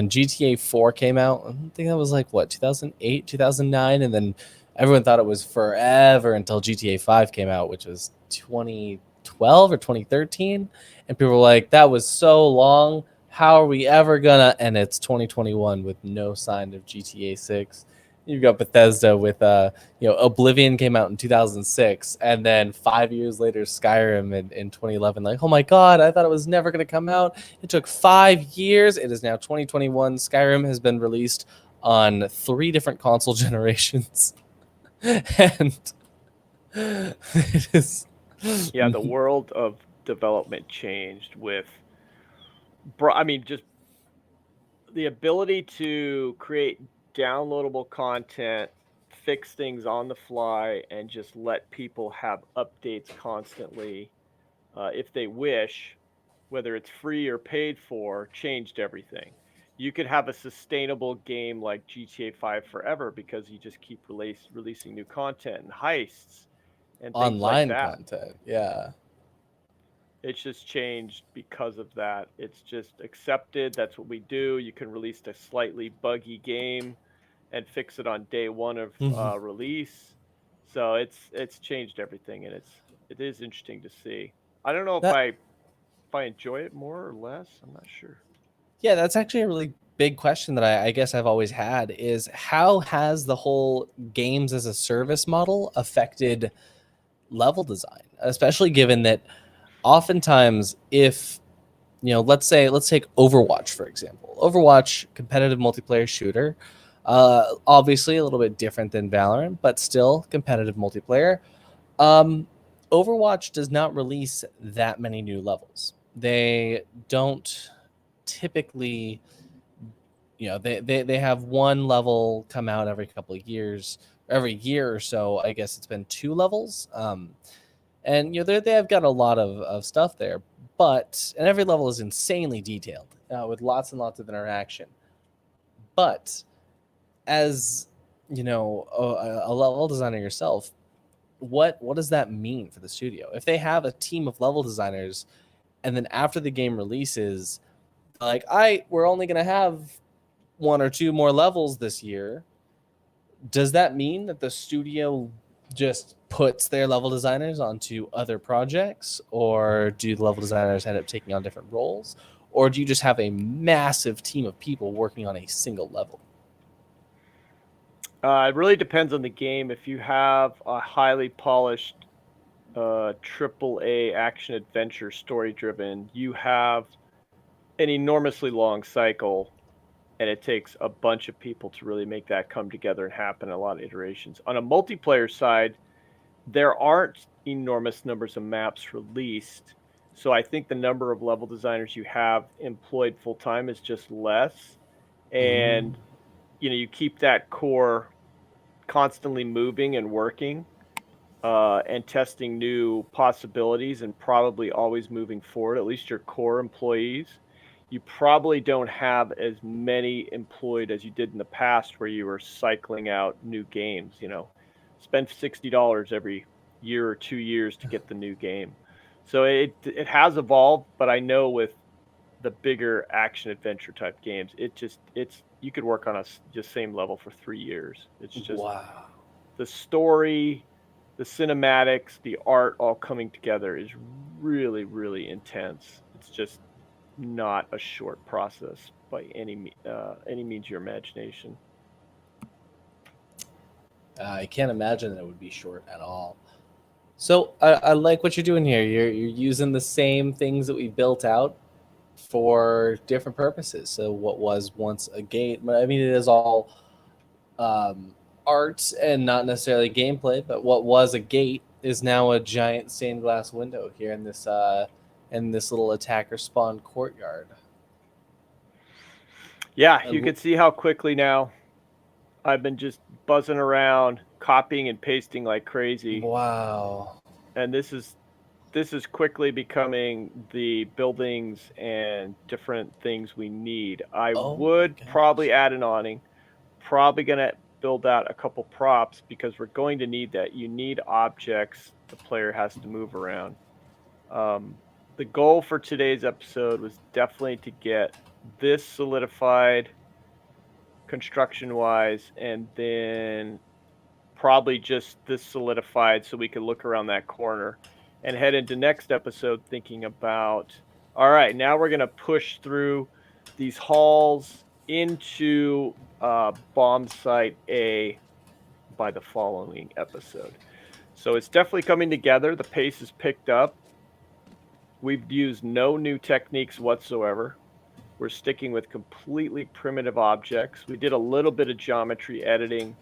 GTA 4 came out. I think that was 2008, 2009, and then everyone thought it was forever until GTA 5 came out, which was 2012 or 2013, and people were like, that was so long, how are we ever gonna? And it's 2021 with no sign of GTA 6. You've got Bethesda with Oblivion came out in 2006, and then 5 years later Skyrim in 2011. Like, oh my god, I thought it was never going to come out. It took 5 years. It is now 2021. Skyrim has been released on 3 different console generations. And it is... Yeah, the world of development changed with just the ability to create downloadable content, fix things on the fly, and just let people have updates constantly if they wish, whether it's free or paid for, changed everything. You could have a sustainable game like GTA 5 forever because you just keep releasing new content and heists and things like Online that. content. Yeah. It's just changed because of that. It's just accepted. That's what we do. You can release a slightly buggy game and fix it on day one of release. So it's changed everything, and it is interesting to see. I don't know if That I enjoy it more or less. I'm not sure. Yeah, that's actually a really big question that I guess I've always had is how has the whole games as a service model affected level design, especially given that oftentimes if let's take Overwatch for example. Overwatch, competitive multiplayer shooter, obviously a little bit different than Valorant, but still competitive multiplayer. Um, Overwatch does not release that many new levels. They don't typically, they have one level come out every couple of years, every year or so. I guess it's been two levels. And they have got a lot of stuff there, and every level is insanely detailed with lots and lots of interaction. But as a level designer yourself, what does that mean for the studio if they have a team of level designers and then after the game releases, like, we're only going to have one or two more levels this year? Does that mean that the studio just puts their level designers onto other projects, or do the level designers end up taking on different roles, or do you just have a massive team of people working on a single level? It really depends on the game. If you have a highly polished triple A action adventure story driven, you have an enormously long cycle, and it takes a bunch of people to really make that come together and happen, a lot of iterations. On a multiplayer side, there aren't enormous numbers of maps released, so I think the number of level designers you have employed full time is just less, and you keep that core constantly moving and working, and testing new possibilities and probably always moving forward, at least your core employees. You probably don't have as many employed as you did in the past where you were cycling out new games, spend $60 every year or 2 years to get the new game. So it has evolved, but I know with the bigger action adventure type games, it's you could work on just same level for 3 years. It's just Wow. the story, the cinematics, the art all coming together is really, really intense. It's just not a short process by any means of your imagination. I can't imagine that it would be short at all. So I like what you're doing here. You're using the same things that we built out for different purposes. So what was once a gate, I mean, it is all art and not necessarily gameplay, but what was a gate is now a giant stained glass window here in this little attacker spawn courtyard. Yeah, you can see how quickly now I've been just buzzing around, copying and pasting like crazy. Wow. And this is quickly becoming the buildings and different things we need. I would probably add an awning, probably going to build out a couple props because we're going to need that. You need objects the player has to move around. The goal for today's episode was definitely to get this solidified construction-wise, and then probably just this solidified so we could look around that corner and head into next episode thinking about, all right, now we're going to push through these halls into bomb site A by the following episode. So it's definitely coming together. The pace is picked up. We've used no new techniques whatsoever. We're sticking with completely primitive objects. We did a little bit of geometry editing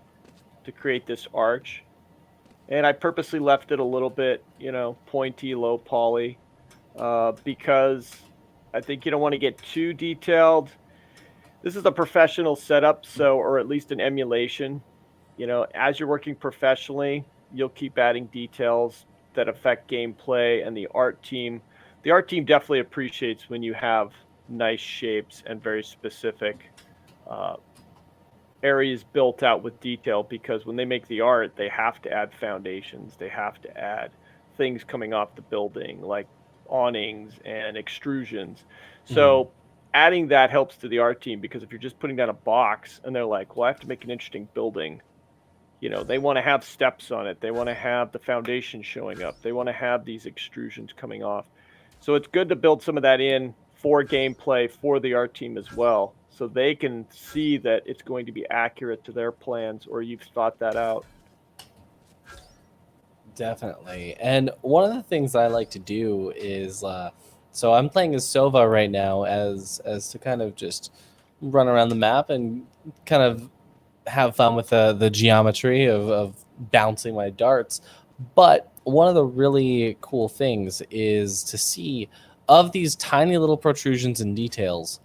to create this arch. And I purposely left it a little bit, pointy, low poly, because I think you don't want to get too detailed. this is a professional setup, so, or at least an emulation. You know, as you're working professionally, you'll keep adding details that affect gameplay, and the art team definitely appreciates when you have nice shapes and very specific uh, areas built out with detail, because when they make the art, they have to add foundations, they have to add things coming off the building like awnings and extrusions. So adding that helps to the art team, because if you're just putting down a box and they're like, well, I have to make an interesting building, you know, they want to have steps on it, they want to have the foundation showing up, they want to have these extrusions coming off. So it's good to build some of that in for gameplay for the art team as well, so they can see that it's going to be accurate to their plans, or you've thought that out. Definitely. And one of the things I like to do is, so I'm playing as Sova right now, as to kind of just run around the map and kind of have fun with the geometry of bouncing my darts. But one of the really cool things is to see, of these tiny little protrusions and details,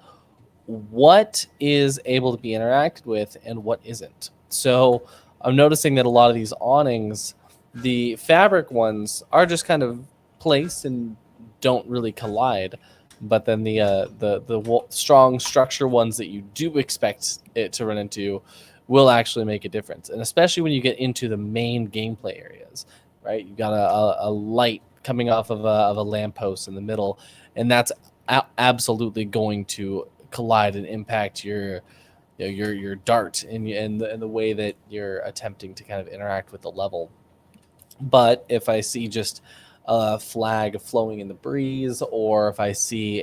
what is able to be interacted with and what isn't. So I'm noticing that a lot of these awnings, the fabric ones, are just kind of placed and don't really collide. But then the strong structure ones that you do expect it to run into will actually make a difference. And especially when you get into the main gameplay areas, right? You got a light coming off of a lamppost in the middle, and that's absolutely going to collide and impact your dart and the way that you're attempting to kind of interact with the level. But if I see just a flag flowing in the breeze, or if I see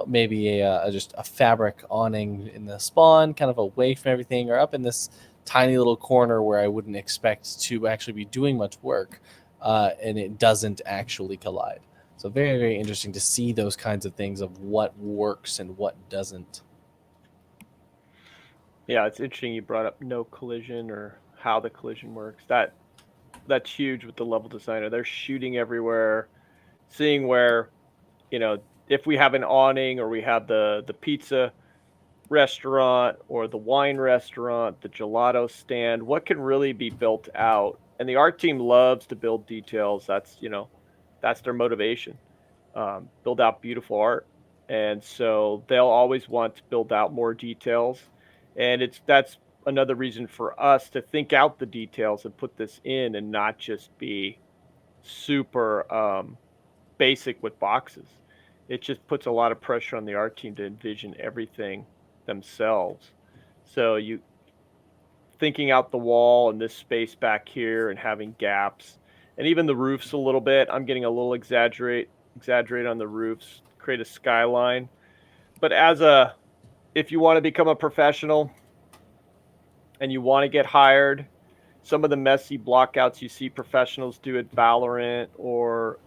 maybe just a fabric awning in the spawn, kind of away from everything, or up in this tiny little corner where I wouldn't expect to actually be doing much work, and it doesn't actually collide. So very, very interesting to see those kinds of things of what works and what doesn't. Yeah, it's interesting you brought up no collision, or how the collision works. That's huge with the level designer. They're shooting everywhere, seeing where, you know, if we have an awning, or we have the pizza restaurant, or the wine restaurant, the gelato stand, what can really be built out. And the art team loves to build details. That's, you know, that's their motivation. Build out beautiful art. And so they'll always want to build out more details. And that's another reason for us to think out the details and put this in, and not just be super basic with boxes. It just puts a lot of pressure on the art team to envision everything themselves. So you thinking out the wall and this space back here, and having gaps, and even the roofs a little bit. I'm getting a little exaggerate on the roofs, create a skyline. But if you want to become a professional and you want to get hired, some of the messy blockouts you see professionals do at Valorant or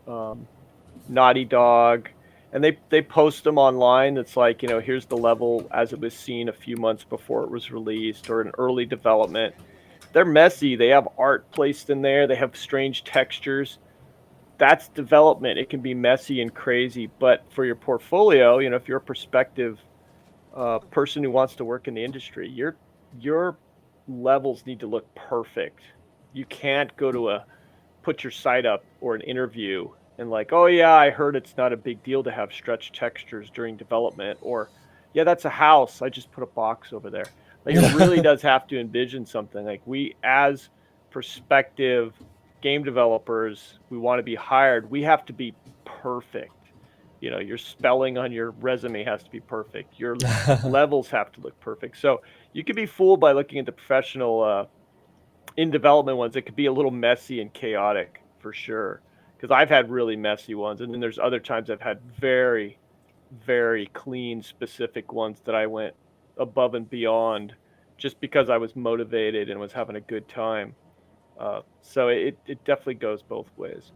Naughty Dog, and they post them online. It's like, you know, here's the level as it was seen a few months before it was released, or in early development. They're messy. They have art placed in there. They have strange textures. That's development. It can be messy and crazy. But for your portfolio, you know, if you're a prospective person who wants to work in the industry, your levels need to look perfect. You can't go to put your site up or an interview and like, oh yeah, I heard it's not a big deal to have stretch textures during development, or yeah, that's a house, I just put a box over there. Like, it really does have to envision something. Like, we as prospective game developers, we want to be hired, we have to be perfect. You know, your spelling on your resume has to be perfect. Your levels have to look perfect. So you could be fooled by looking at the professional in development ones. It could be a little messy and chaotic for sure. Because I've had really messy ones, and then there's other times I've had very, very clean, specific ones that I went above and beyond just because I was motivated and was having a good time. So it definitely goes both ways.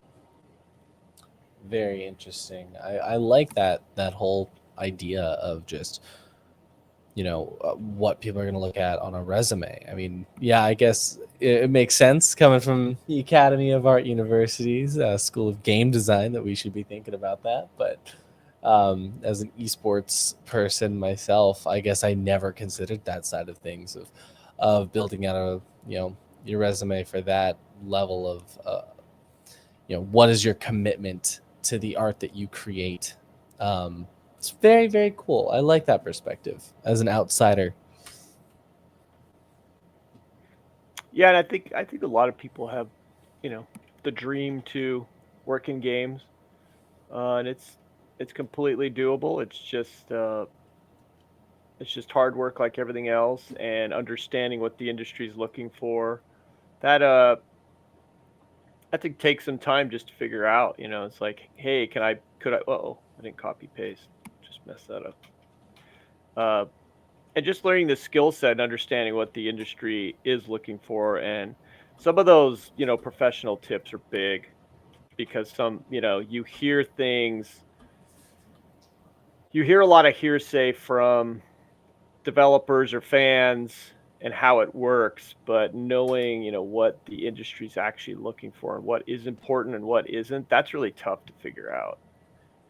Very interesting. I like that whole idea of just, you know, what people are going to look at on a resume. I mean, yeah, I guess it makes sense coming from the Academy of Art University's School of Game Design that we should be thinking about that. But As an esports person myself, I guess I never considered that side of things of building out your resume for that level of what is your commitment to the art that you create. It's very, very cool. I like that perspective as an outsider. Yeah, and I think a lot of people have, the dream to work in games, and it's completely doable. It's just hard work like everything else, and understanding what the industry is looking for. That I think takes some time just to figure out. It's like, hey, could I? Oh, I didn't copy paste. Just messed that up. Uh, and just learning the skill set and understanding what the industry is looking for, and some of those professional tips are big because you hear things, you hear a lot of hearsay from developers or fans and how it works, but knowing what the industry's actually looking for and what is important and what isn't, that's really tough to figure out.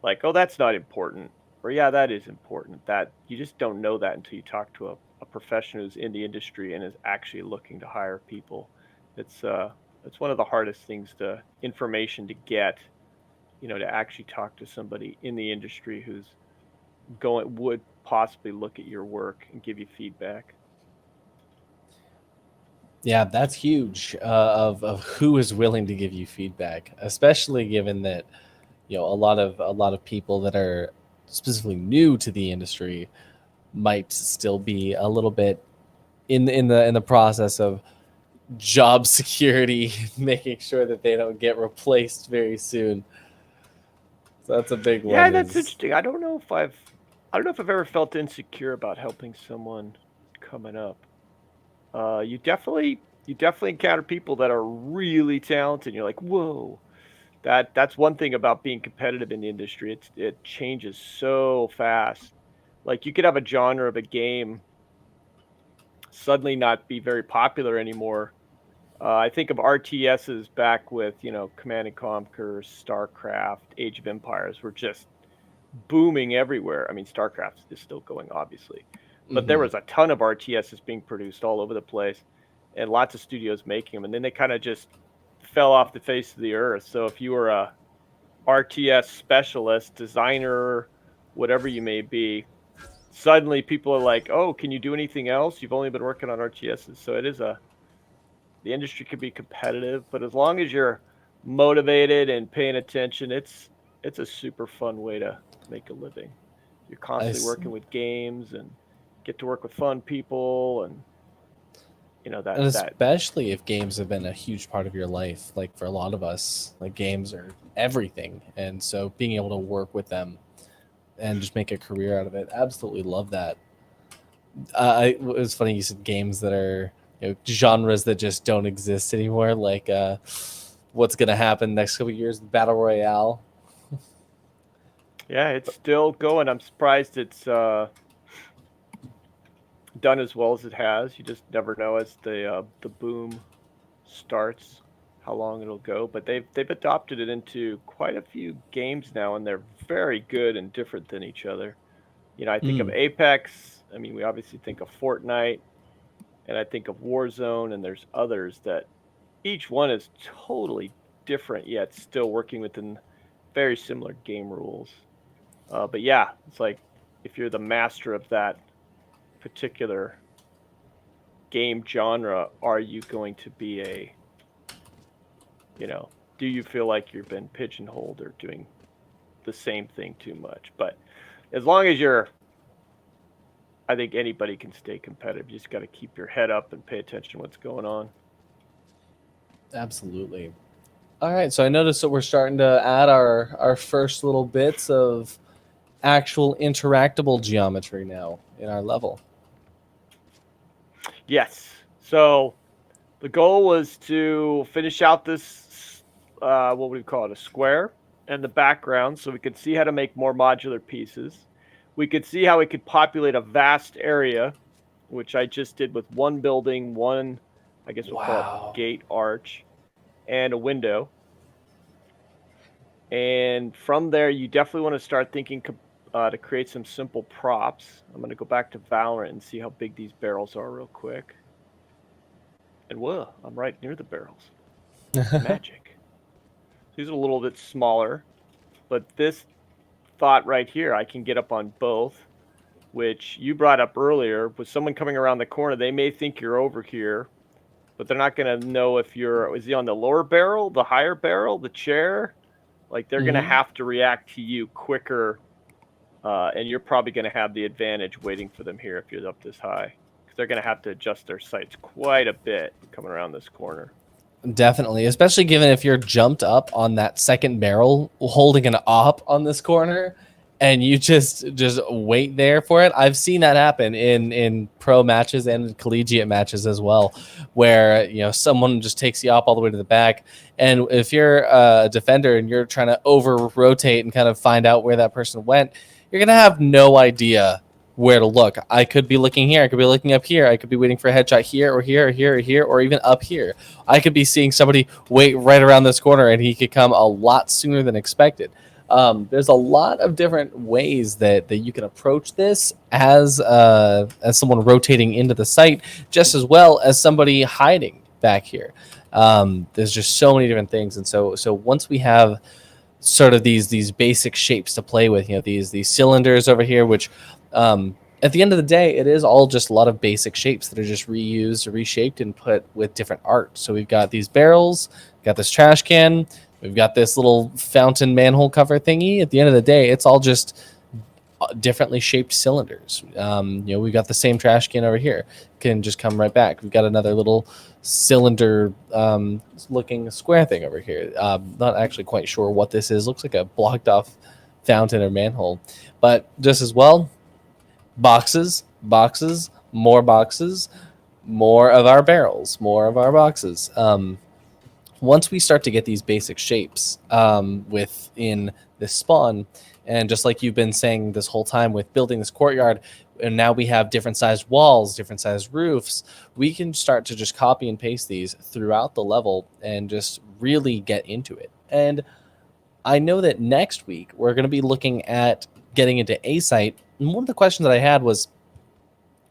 Like, oh, that's not important, or yeah, that is important. That you just don't know that until you talk to a professional who's in the industry and is actually looking to hire people. It's one of the hardest things to information to get, to actually talk to somebody in the industry who's would possibly look at your work and give you feedback. Yeah, that's huge, of who is willing to give you feedback, especially given that a lot of people that are specifically new to the industry might still be a little bit in the process of job security, making sure that they don't get replaced very soon. So that's a big Yeah, one. that's Is interesting. I don't know if I've ever felt insecure about helping someone coming up. You definitely encounter people that are really talented. You're like, whoa. That's one thing about being competitive in the industry. It changes so fast. Like, you could have a genre of a game suddenly not be very popular anymore. I think of RTSs back with Command and Conquer, StarCraft, Age of Empires were just booming everywhere. I mean, StarCraft is still going, obviously, but there Mhm. was a ton of RTSs being produced all over the place, and lots of studios making them, and then they kind of just fell off the face of the earth. So if you were a RTS specialist, designer, whatever you may be, suddenly people are like, "Oh, can you do anything else? You've only been working on RTSs." So the industry can be competitive, but as long as you're motivated and paying attention, it's a super fun way to make a living. You're I constantly s- working with games and get to work with fun people, and and that. especially if games have been a huge part of your life, like for a lot of us, like games are everything, and so being able to work with them and just make a career out of it, absolutely love that. It was funny you said games that are genres that just don't exist anymore, like what's gonna happen next couple of years, battle royale. Yeah, it's still going. I'm surprised it's done as well as it has. You just never know as the boom starts how long it'll go. But they've adopted it into quite a few games now, and they're very good and different than each other. I think of Mm. Apex. I mean, we obviously think of Fortnite, and I think of Warzone, and there's others that each one is totally different, yet still working within very similar game rules. But yeah, it's like if you're the master of that particular game genre, are you going to be you know, do you feel like you've been pigeonholed or doing the same thing too much? But as long as I think anybody can stay competitive. You just got to keep your head up and pay attention to what's going on. Absolutely. All right, so I noticed that we're starting to add our first little bits of actual interactable geometry now in our level. Yes. So the goal was to finish out this, what would we call it, a square, and the background, so we could see how to make more modular pieces. We could see how we could populate a vast area, which I just did with one building, one, I guess we'll call it Wow. gate arch, and a window. And from there, you definitely want to start thinking to create some simple props. I'm going to go back to Valorant and see how big these barrels are real quick. And whoa, I'm right near the barrels. Magic. These are a little bit smaller, but this thought right here, I can get up on both, which you brought up earlier. With someone coming around the corner, they may think you're over here, but they're not going to know if is he on the lower barrel, the higher barrel, the chair? Like, they're going to have to react to you quicker, and you're probably going to have the advantage waiting for them here if you're up this high, because they're going to have to adjust their sights quite a bit coming around this corner. Definitely, especially given if you're jumped up on that second barrel holding an op on this corner and you just wait there for it. I've seen that happen in pro matches and collegiate matches as well, where someone just takes the op all the way to the back, and if you're a defender and you're trying to over rotate and kind of find out where that person went, you're gonna have no idea where to look. I could be looking here. I could be looking up here. I could be waiting for a headshot here or here or here or here or even up here. I could be seeing somebody wait right around this corner and he could come a lot sooner than expected. There's a lot of different ways that you can approach this as someone rotating into the site, just as well as somebody hiding back here. There's just so many different things. And so once we have sort of these basic shapes to play with, these cylinders over here, which at the end of the day, it is all just a lot of basic shapes that are just reused or reshaped and put with different art. So we've got these barrels, got this trash can, we've got this little fountain manhole cover thingy. At the end of the day, it's all just differently shaped cylinders. We've got the same trash can over here, can just come right back. We've got another little cylinder looking square thing over here. Not actually quite sure what this is. Looks like a blocked off fountain or manhole, but just as well, boxes, more boxes, more of our barrels, more of our boxes. Once we start to get these basic shapes within this spawn, and just like you've been saying this whole time with building this courtyard, and now we have different sized walls, different sized roofs, we can start to just copy and paste these throughout the level and just really get into it. And I know that next week we're going to be looking at getting into A site. And one of the questions that I had was,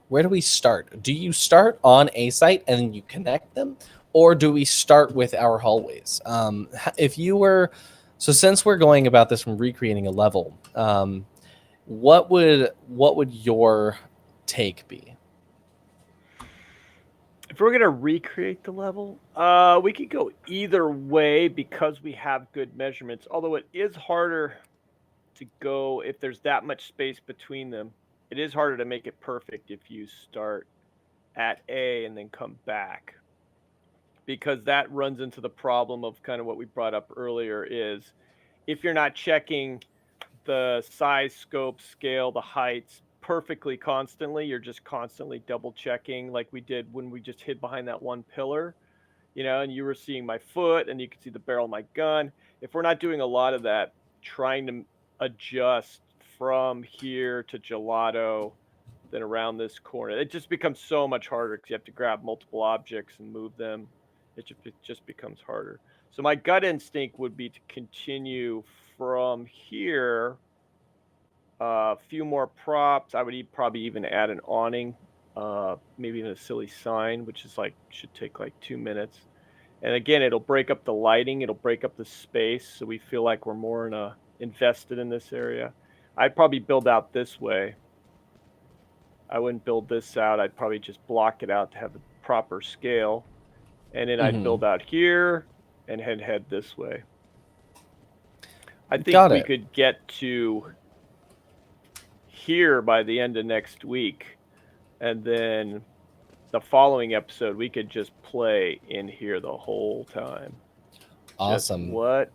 where do we start? Do you start on A site and then you connect them? Or do we start with our hallways? Since we're going about this from recreating a level, what would your take be? If we're gonna recreate the level, we could go either way because we have good measurements. Although it is harder to go if there's that much space between them. It is harder to make it perfect if you start at A and then come back, because that runs into the problem of kind of what we brought up earlier, is if you're not checking the size, scope, scale, the heights perfectly constantly, you're just constantly double checking, like we did when we just hid behind that one pillar, and you were seeing my foot and you could see the barrel of my gun. If we're not doing a lot of that, trying to adjust from here to gelato, then around this corner, it just becomes so much harder because you have to grab multiple objects and move them. It just becomes harder. So my gut instinct would be to continue from here. A few more props. I would probably even add an awning, maybe even a silly sign, which is should take 2 minutes. And again, it'll break up the lighting. It'll break up the space, so we feel like we're more invested in this area. I'd probably build out this way. I wouldn't build this out. I'd probably just block it out to have the proper scale. And then I'd build out here and head this way. I think we could get to here by the end of next week. And then the following episode, we could just play in here the whole time. Awesome. Just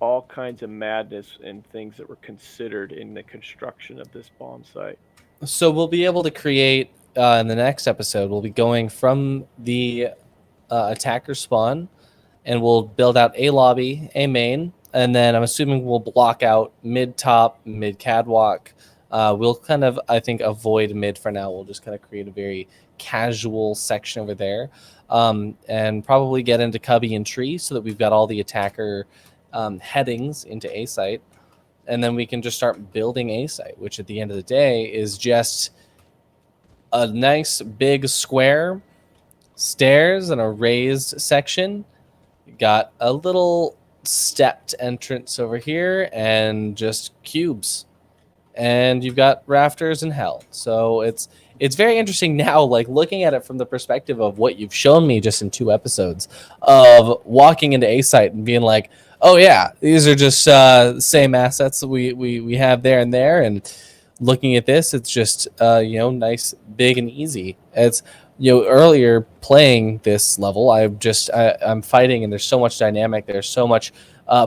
all kinds of madness and things that were considered in the construction of this bomb site. So we'll be able to create, in the next episode, we'll be going from the attacker spawn, and we'll build out a lobby, a main, and then I'm assuming we'll block out mid-top, mid-catwalk. We'll kind of, I think, avoid mid for now. We'll just kind of create a very casual section over there, and probably get into cubby and tree so that we've got all the attacker headings into A site, and then we can just start building A site, which at the end of the day is just a nice big square, stairs, and a raised section. You got a little stepped entrance over here and just cubes, and you've got rafters and hell. So it's very interesting now, like looking at it from the perspective of what you've shown me just in 2 episodes of walking into A site and being like, oh yeah, these are just the same assets that we have there and there. And looking at this, it's just nice, big, and easy. It's earlier playing this level, I'm fighting, and there's so much dynamic. There's so much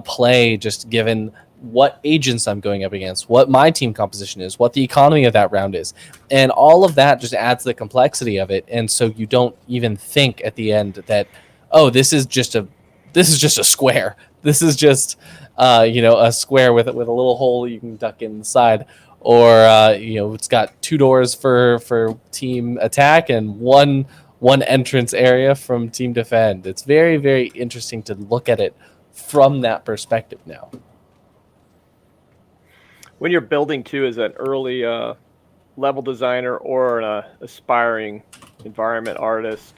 play, just given what agents I'm going up against, what my team composition is, what the economy of that round is, and all of that just adds the complexity of it. And so you don't even think at the end that, oh, this is just a square. This is just a square with a little hole you can duck inside, or it's got 2 doors for team attack and one entrance area from team defend. It's very, very interesting to look at it from that perspective now. When you're building too as an early level designer or an aspiring environment artist,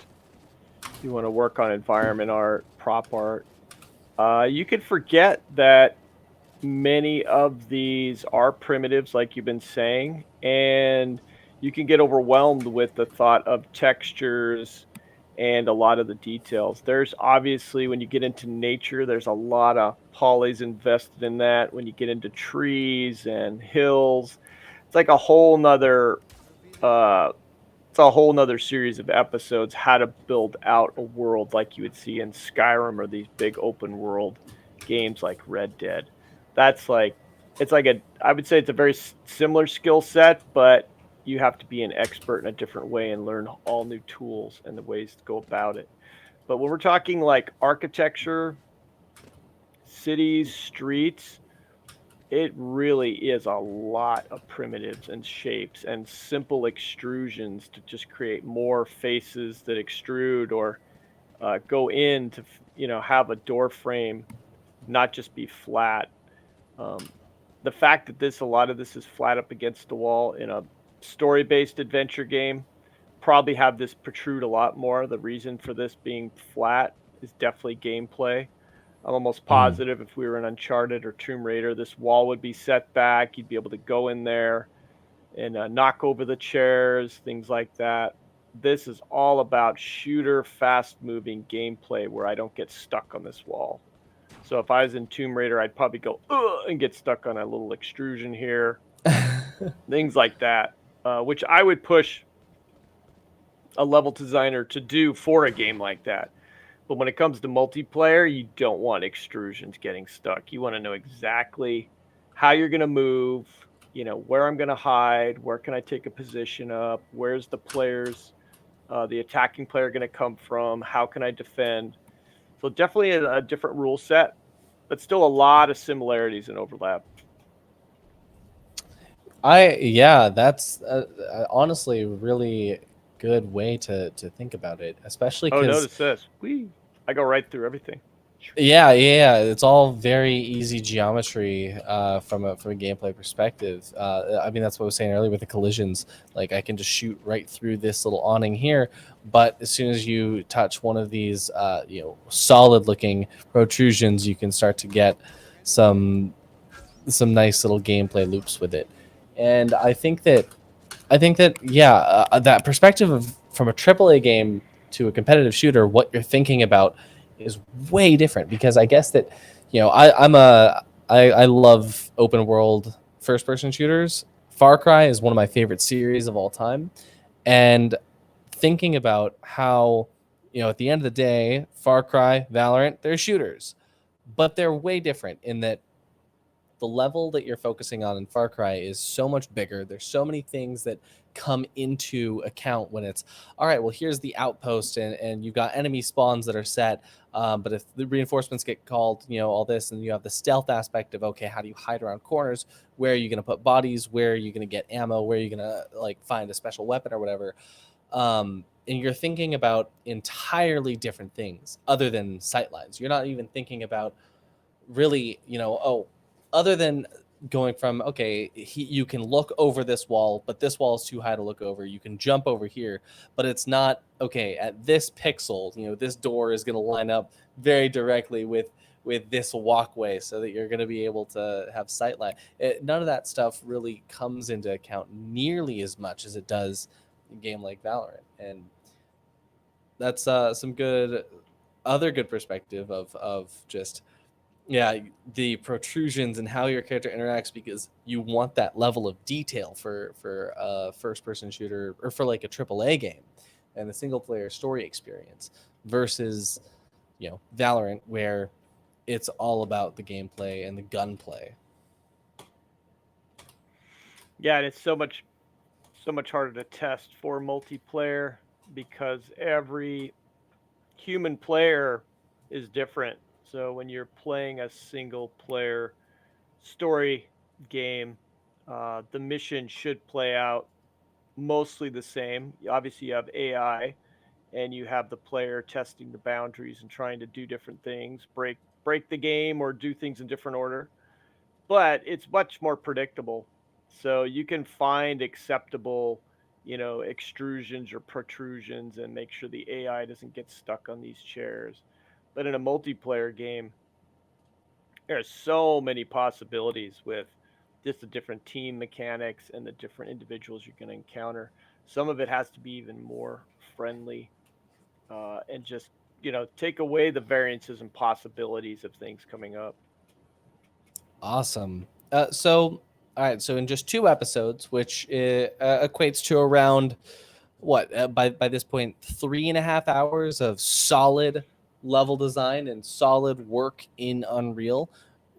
you want to work on environment art, prop art, you could forget that many of these are primitives, like you've been saying, and you can get overwhelmed with the thought of textures and a lot of the details. There's obviously, when you get into nature, there's a lot of polys invested in that. When you get into trees and hills, it's like a whole nother series of episodes, how to build out a world like you would see in Skyrim or these big open world games like Red Dead. That's like, I would say it's a very similar skill set, but you have to be an expert in a different way and learn all new tools and the ways to go about it. But when we're talking like architecture, cities, streets, it really is a lot of primitives and shapes and simple extrusions to just create more faces that extrude, or go in to have a door frame not just be flat. The fact that a lot of this is flat up against the wall in a story-based adventure game, probably have this protrude a lot more. The reason for this being flat is definitely gameplay. I'm almost positive if we were in Uncharted or Tomb Raider, this wall would be set back. You'd be able to go in there and knock over the chairs, things like that. This is all about shooter, fast-moving gameplay where I don't get stuck on this wall. So if I was in Tomb Raider, I'd probably go and get stuck on a little extrusion here, things like that, which I would push a level designer to do for a game like that. But when it comes to multiplayer, you don't want extrusions getting stuck. You want to know exactly how you're going to move, where I'm going to hide, where can I take a position up, where's the attacking player going to come from, how can I defend. So definitely a different rule set, but still a lot of similarities and overlap. That's honestly a really good way to think about it, especially because notice this. I go right through everything. Yeah, it's all very easy geometry from a gameplay perspective. I mean, that's what I was saying earlier with the collisions. Like, I can just shoot right through this little awning here, but as soon as you touch one of these, solid-looking protrusions, you can start to get some nice little gameplay loops with it. And I think that that perspective from a AAA game to a competitive shooter, what you're thinking about is way different, because I guess that I love open world first person shooters. Far Cry is one of my favorite series of all time, and thinking about how at the end of the day, Far Cry, Valorant, they're shooters, but they're way different in that the level that you're focusing on in Far Cry is so much bigger. There's so many things that come into account when it's, all right, well, here's the outpost and you've got enemy spawns that are set. But if the reinforcements get called, all this, and you have the stealth aspect of, okay, how do you hide around corners? Where are you going to put bodies? Where are you going to get ammo? Where are you going to find a special weapon or whatever? And you're thinking about entirely different things other than sightlines. You're not even thinking about really, other than going from, okay, you can look over this wall, but this wall is too high to look over. You can jump over here, but it's not, okay, at this pixel, this door is going to line up very directly with this walkway so that you're going to be able to have sight line. None of that stuff really comes into account nearly as much as it does in a game like Valorant. And that's some other good perspective of just, yeah, the protrusions and how your character interacts, because you want that level of detail for a first person shooter or for like a AAA game and the single player story experience versus Valorant, where it's all about the gameplay and the gunplay. Yeah, and it's so much harder to test for multiplayer because every human player is different. So when you're playing a single player story game, the mission should play out mostly the same. Obviously, you have AI, and you have the player testing the boundaries and trying to do different things, break the game or do things in different order. But it's much more predictable. So you can find acceptable, extrusions or protrusions and make sure the AI doesn't get stuck on these chairs. But in a multiplayer game, there's so many possibilities with just the different team mechanics and the different individuals you're going to encounter. Some of it has to be even more friendly, and just take away the variances and possibilities of things coming up. Awesome. So, all right. So in just 2 episodes, which equates to around what, by this point, 3.5 hours of solid level design and solid work in Unreal.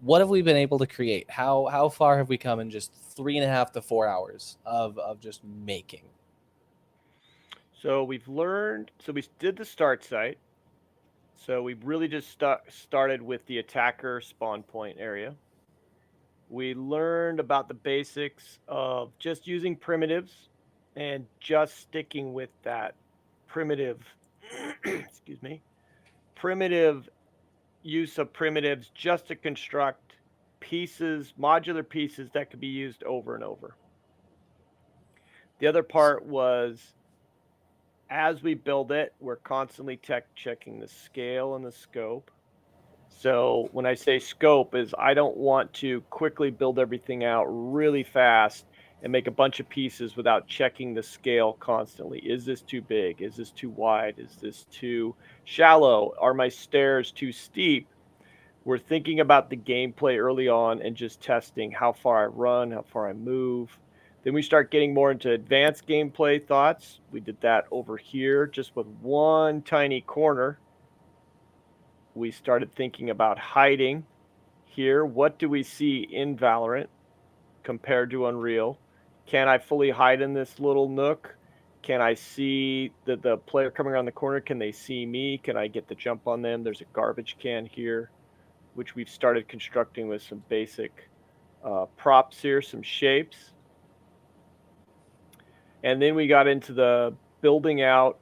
What have we been able to create? How far have we come in just 3.5 to 4 hours of just making? So we've learned. So we did the start site. So we really just started with the attacker spawn point area. We learned about the basics of just using primitives and just sticking with that primitive, excuse me, primitive use of primitives just to construct pieces, modular pieces that could be used over and over. The other part was, as we build it, we're constantly checking the scale and the scope. So when I say scope, is I don't want to quickly build everything out really fast and make a bunch of pieces without checking the scale constantly. Is this too big? Is this too wide? Is this too shallow? Are my stairs too steep? We're thinking about the gameplay early on and just testing how far I run, how far I move. Then we start getting more into advanced gameplay thoughts. We did that over here just with one tiny corner. We started thinking about hiding here. What do we see in Valorant compared to Unreal? Can I fully hide in this little nook? Can I see the player coming around the corner? Can they see me? Can I get the jump on them? There's a garbage can here, which we've started constructing with some basic props here, some shapes. And then we got into the building out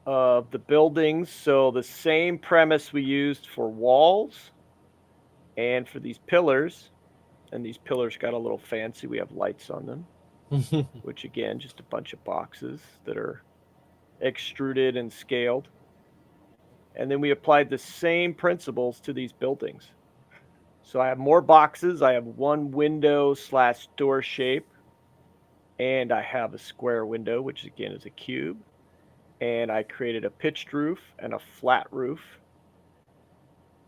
of the buildings. So the same premise we used for walls and for these pillars, and these pillars got a little fancy. We have lights on them, which again, just a bunch of boxes that are extruded and scaled. And then we applied the same principles to these buildings. So I have more boxes. I have one window / door shape, and I have a square window, which again is a cube. And I created a pitched roof and a flat roof.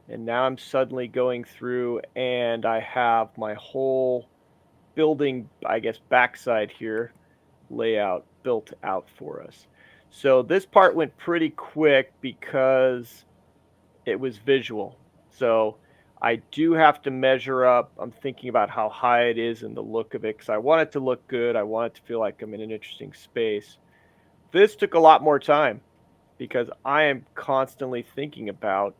And now I'm suddenly going through and I have my whole building, I guess, backside here layout built out for us. So this part went pretty quick because it was visual. So I do have to measure up. I'm thinking about how high it is and the look of it because I want it to look good. I want it to feel like I'm in an interesting space. This took a lot more time because I am constantly thinking about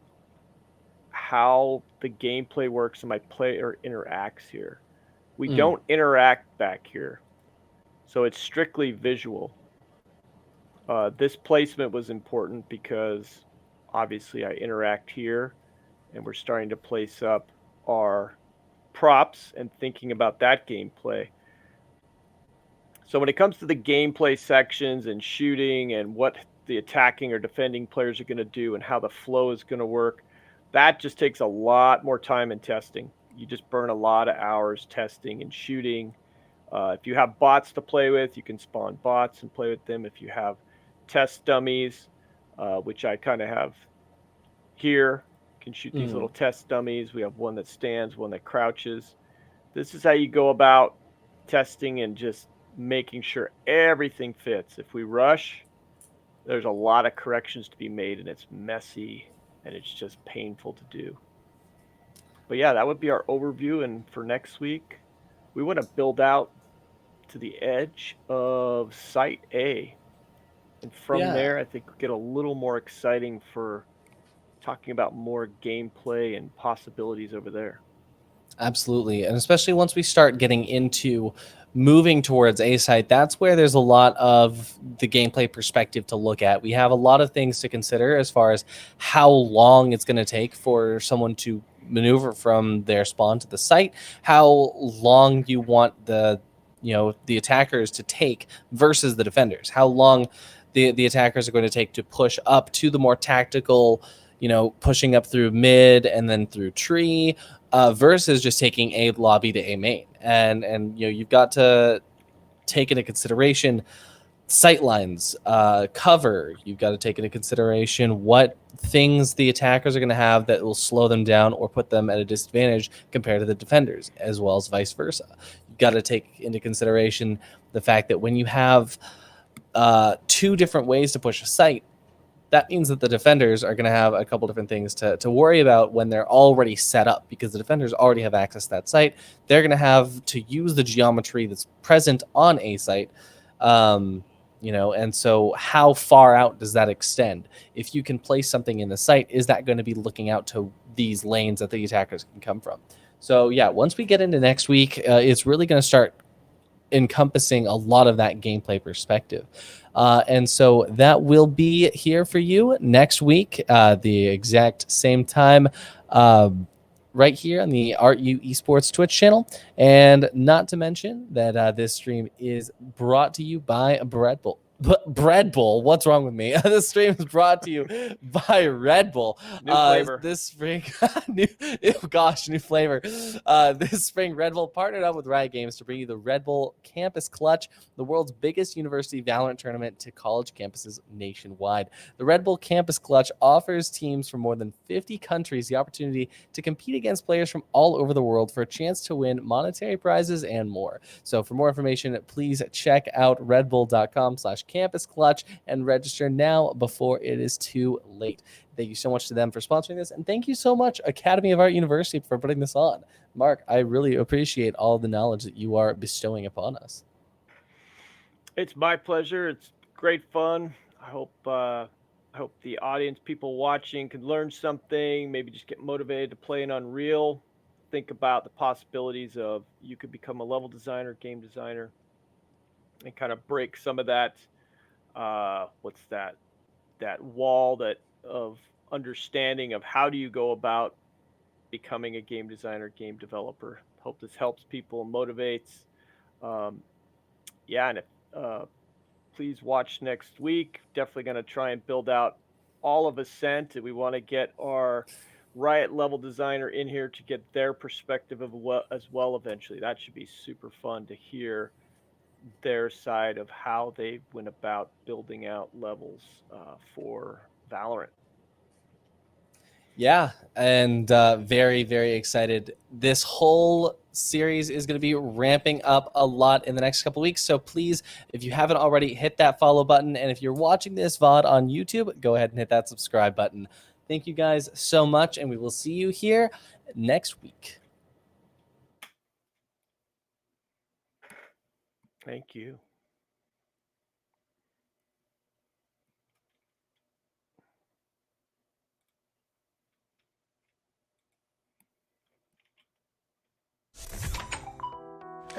how the gameplay works and my player interacts here. We don't interact back here, so it's strictly visual. This placement was important because obviously I interact here, and we're starting to place up our props and thinking about that gameplay. So when it comes to the gameplay sections and shooting and what the attacking or defending players are going to do and how the flow is going to work, that just takes a lot more time and testing. You just burn a lot of hours testing and shooting. If you have bots to play with, you can spawn bots and play with them. If you have test dummies, which I kind of have here, you can shoot these little test dummies. We have one that stands, one that crouches. This is how you go about testing and just making sure everything fits. If we rush, there's a lot of corrections to be made, and it's messy and it's just painful to do. But yeah, that would be our overview. And for next week, we want to build out to the edge of Site A. And from there, I think we'll get a little more exciting for talking about more gameplay and possibilities over there. Absolutely. And especially once we start getting into moving towards A site, that's where there's a lot of the gameplay perspective to look at. We have a lot of things to consider as far as how long it's going to take for someone to maneuver from their spawn to the site, how long you want the attackers to take versus the defenders, how long the attackers are going to take to push up to the more tactical, pushing up through mid and then through tree, versus just taking a lobby to a main. And you've got to take into consideration sight lines, cover. You've got to take into consideration what things the attackers are going to have that will slow them down or put them at a disadvantage compared to the defenders, as well as vice versa. You've got to take into consideration the fact that when you have two different ways to push a site, that means that the defenders are going to have a couple different things to worry about when they're already set up, because the defenders already have access to that site. They're going to have to use the geometry that's present on a site. And so how far out does that extend? If you can place something in the site, is that going to be looking out to these lanes that the attackers can come from? So yeah, once we get into next week, it's really going to start encompassing a lot of that gameplay perspective. And so that will be here for you next week, the exact same time, right here on the ArdysOp Esports Twitch channel. And not to mention that this stream is brought to you by Bread Bull. Bread Bull, what's wrong with me? This stream is brought to you by Red Bull. New flavor. This spring, new flavor. This spring, Red Bull partnered up with Riot Games to bring you the Red Bull Campus Clutch, the world's biggest university Valorant tournament to college campuses nationwide. The Red Bull Campus Clutch offers teams from more than 50 countries the opportunity to compete against players from all over the world for a chance to win monetary prizes and more. So for more information, please check out redbull.com/campus clutch and register now before it is too late. Thank you so much to them for sponsoring this, and thank you so much, Academy of Art University, for putting this on. Mark, I really appreciate all the knowledge that you are bestowing upon us. It's my pleasure. It's great fun. I hope the audience, people watching, can learn something. Maybe just get motivated to play in Unreal. Think about the possibilities of you could become a level designer, game designer, and kind of break some of that. That wall of understanding of how do you go about becoming a game designer, game developer. Hope this helps people and motivates. And please watch next week. Definitely going to try and build out all of Ascent. We want to get our Riot level designer in here to get their perspective as well eventually. That should be super fun to hear their side of how they went about building out levels for Valorant. Yeah, and very, very excited. This whole series is going to be ramping up a lot in the next couple weeks. So please, if you haven't already, hit that follow button. And if you're watching this VOD on YouTube, go ahead and hit that subscribe button. Thank you guys so much, and we will see you here next week. Thank you.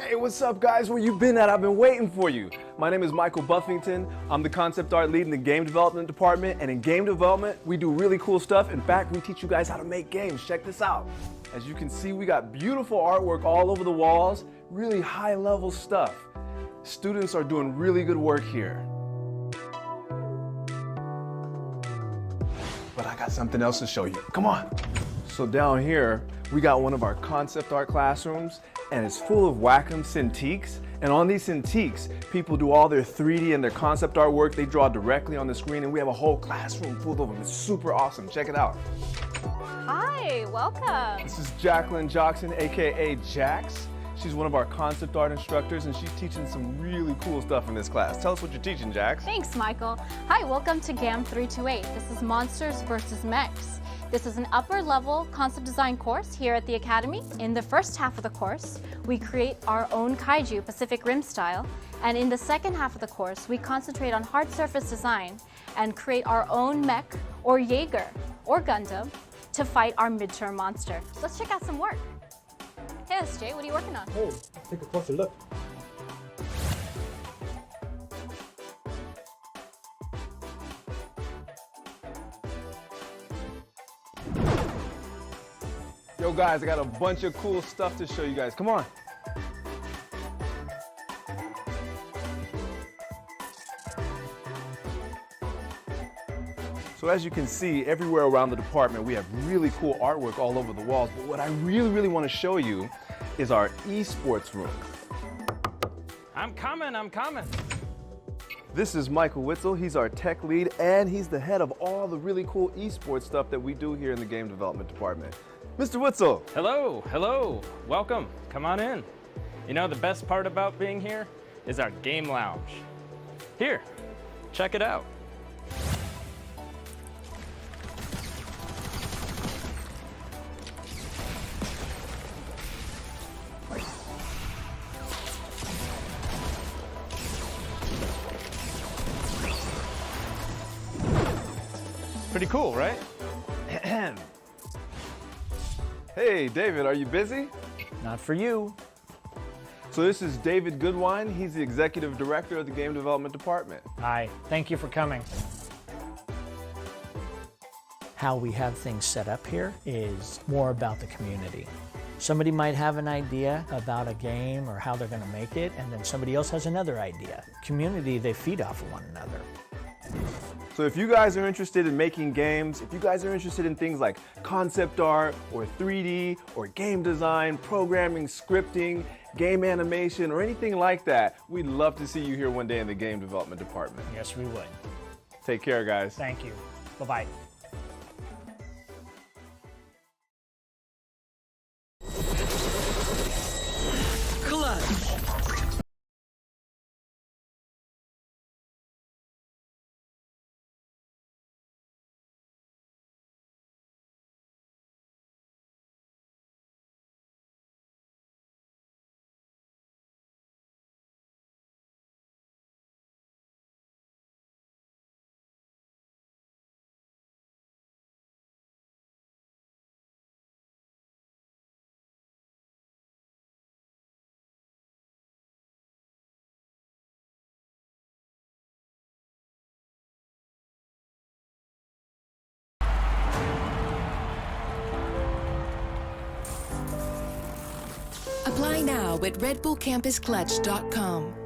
Hey, what's up guys? Where you been at? I've been waiting for you. My name is Michael Buffington. I'm the concept art lead in the game development department, and in game development, we do really cool stuff. In fact, we teach you guys how to make games. Check this out. As you can see, we got beautiful artwork all over the walls, really high level stuff. Students are doing really good work here. But I got something else to show you. Come on. So down here, we got one of our concept art classrooms, and it's full of Wacom Cintiqs. And on these Cintiqs, people do all their 3D and their concept artwork. They draw directly on the screen, and we have a whole classroom full of them. It's super awesome. Check it out. Hi, welcome. This is Jacqueline Jockson, AKA Jax. She's one of our concept art instructors, and she's teaching some really cool stuff in this class. Tell us what you're teaching, Jax. Thanks, Michael. Hi, welcome to GAM 328. This is Monsters versus Mechs. This is an upper level concept design course here at the Academy. In the first half of the course, we create our own kaiju Pacific Rim style. And in the second half of the course, we concentrate on hard surface design and create our own mech or Jaeger or Gundam to fight our midterm monster. Let's check out some work. Hey, SJ, what are you working on? Oh, let's take a closer look. Yo guys, I got a bunch of cool stuff to show you guys. Come on. So as you can see, everywhere around the department, we have really cool artwork all over the walls. But what I really want to show you is our esports room. I'm coming. This is Michael Witzel. He's our tech lead, and he's the head of all the really cool esports stuff that we do here in the game development department. Mr. Witzel. Hello. Welcome. Come on in. You know, the best part about being here is our game lounge. Here, check it out. Pretty cool, right? Hey, David, are you busy? Not for you. So this is David Goodwine. He's the executive director of the game development department. Hi, thank you for coming. How we have things set up here is more about the community. Somebody might have an idea about a game or how they're going to make it, and then somebody else has another idea. Community, they feed off of one another. So if you guys are interested in making games, if you guys are interested in things like concept art or 3D or game design, programming, scripting, game animation, or anything like that, we'd love to see you here one day in the game development department. Yes, we would. Take care, guys. Thank you. Bye-bye. Apply now at redbullcampuskletch.com.